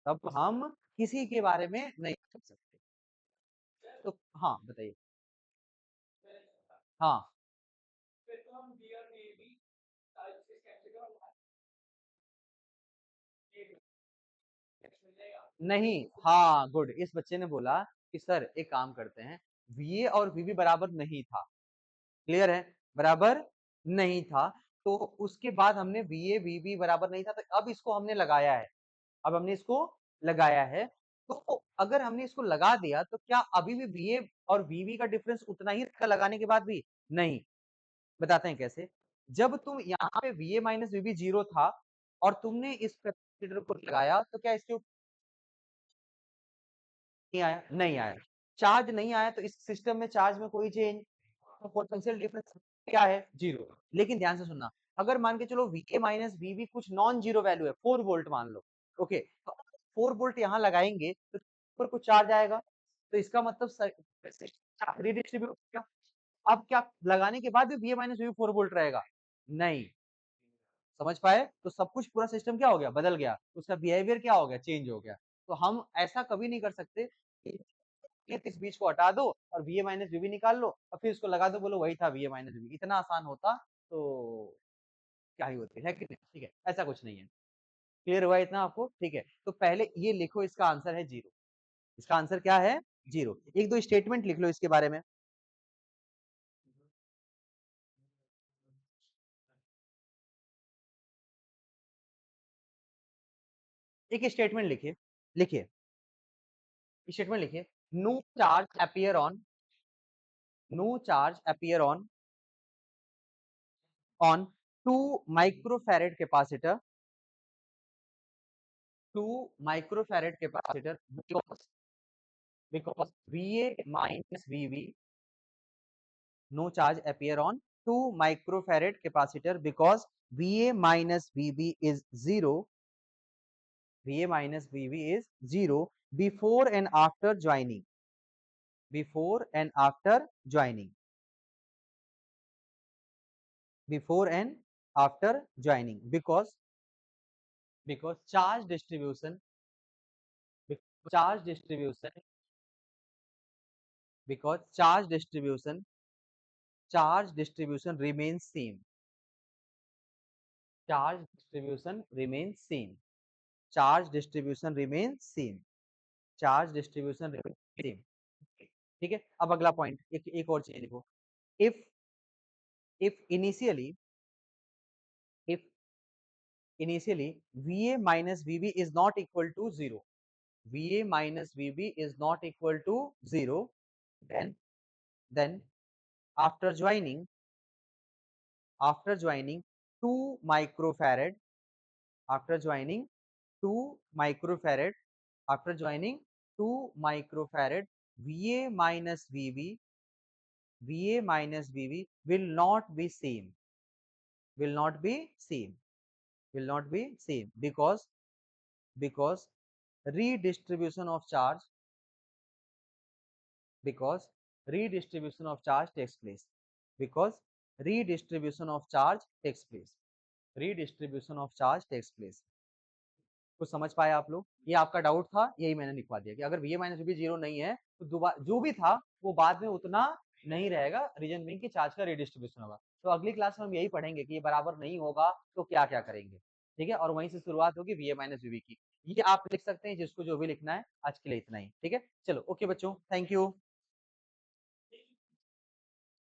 तब हम किसी के बारे में नहीं बता सकते। तो हाँ बताइए। हाँ नहीं, हाँ गुड, इस बच्चे ने बोला कि सर एक काम करते हैं, वीए और वीबी बराबर नहीं था, क्लियर है, बराबर नहीं था। तो उसके बाद हमने वीए वीबी बराबर नहीं था, तो अब इसको हमने लगाया है, अब हमने इसको लगाया है। तो अगर हमने इसको लगा दिया तो क्या अभी भी वीए और वीबी का डिफरेंस उतना ही रहेगा लगाने के बाद भी, नहीं। बताते हैं कैसे। जब तुम यहाँ पे वीए माइनस वीबी जीरो था और तुमने इस कैपेसिटर को लगाया तो क्या इसके ऊपर नहीं आया, नहीं आया, चार्ज नहीं आया, तो इस सिस्टम में चार्ज में कोई चेंज, तो पोटेंशियल डिफरेंस क्या है, जीरो। लेकिन ध्यान से सुनना, अगर मान के चलो वीए माइनस वीबी कुछ नॉन जीरो वैल्यू है, 4 वोल्ट मान लो, ओके, तो 4 वोल्ट यहाँ लगाएंगे तो ऊपर कुछ चार्ज आएगा, तो इसका मतलब रिडिस्ट्रीब्यूट क्या, अब क्या लगाने के बाद भी वीए माइनस वीबी 4 वोल्ट रहेगा, नहीं। समझ पाए, तो सब कुछ पूरा सिस्टम क्या हो गया, बदल गया, उसका बिहेवियर क्या हो गया, चेंज हो गया। तो हम ऐसा कभी नहीं कर सकते कि इस बीच को हटा दो और वी ए माइनस वी निकाल लो और फिर इसको लगा दो, बोलो वही था वी ए माइनस वी, इतना आसान होता तो क्या ही होती है कि नहीं, ठीक है, ऐसा कुछ नहीं है। क्लियर हुआ इतना आपको, ठीक है। तो पहले ये लिखो, इसका आंसर है जीरो, इसका आंसर क्या है, जीरो। एक दो स्टेटमेंट लिख लो इसके बारे में, एक स्टेटमेंट लिखिए, लिखिए स्टेटमेंट लिखिए, no charge appear on, no charge appear on 2 microfarad capacitor, 2 microfarad capacitor because VA minus VB, no charge appear on 2 microfarad capacitor because VA minus VB is 0, VA minus VB is 0 before and after joining, before and after joining, before and after joining, because charge distribution, charge distribution, because charge distribution remains same, charge distribution remains same, charge distribution remains same, charge distribution same, ठीक है। अब अगला point, एक और चीज लिखो, if if initially if initially VA minus VB is not equal to 0, VA minus VB is not equal to 0, then then after joining, after joining 2 microfarad, after joining 2 microfarad, after joining 2 microfarad, Va minus Vb, Va minus Vb will not be same, will not be same, will not be same, because redistribution of charge, because redistribution of charge takes place, because redistribution of charge takes place, redistribution of charge takes place। कुछ समझ पाए आप लोग? ये आपका doubt था, यही मैंने लिखवा दिया कि अगर Va माइनस Vb जीरो नहीं है तो जो भी था वो बाद में उतना नहीं रहेगा, रीजन बीइंग कि चार्ज का रिडिस्ट्रीब्यूशन होगा। तो अगली क्लास में हम यही पढ़ेंगे कि ये बराबर नहीं होगा तो क्या क्या करेंगे, ठीक है। और वहीं से शुरुआत होगी Va माइनस Vb की। ये आप लिख सकते हैं जिसको जो भी लिखना है। आज के लिए इतना ही, ठीक है। चलो ओके बच्चों, थैंक यू।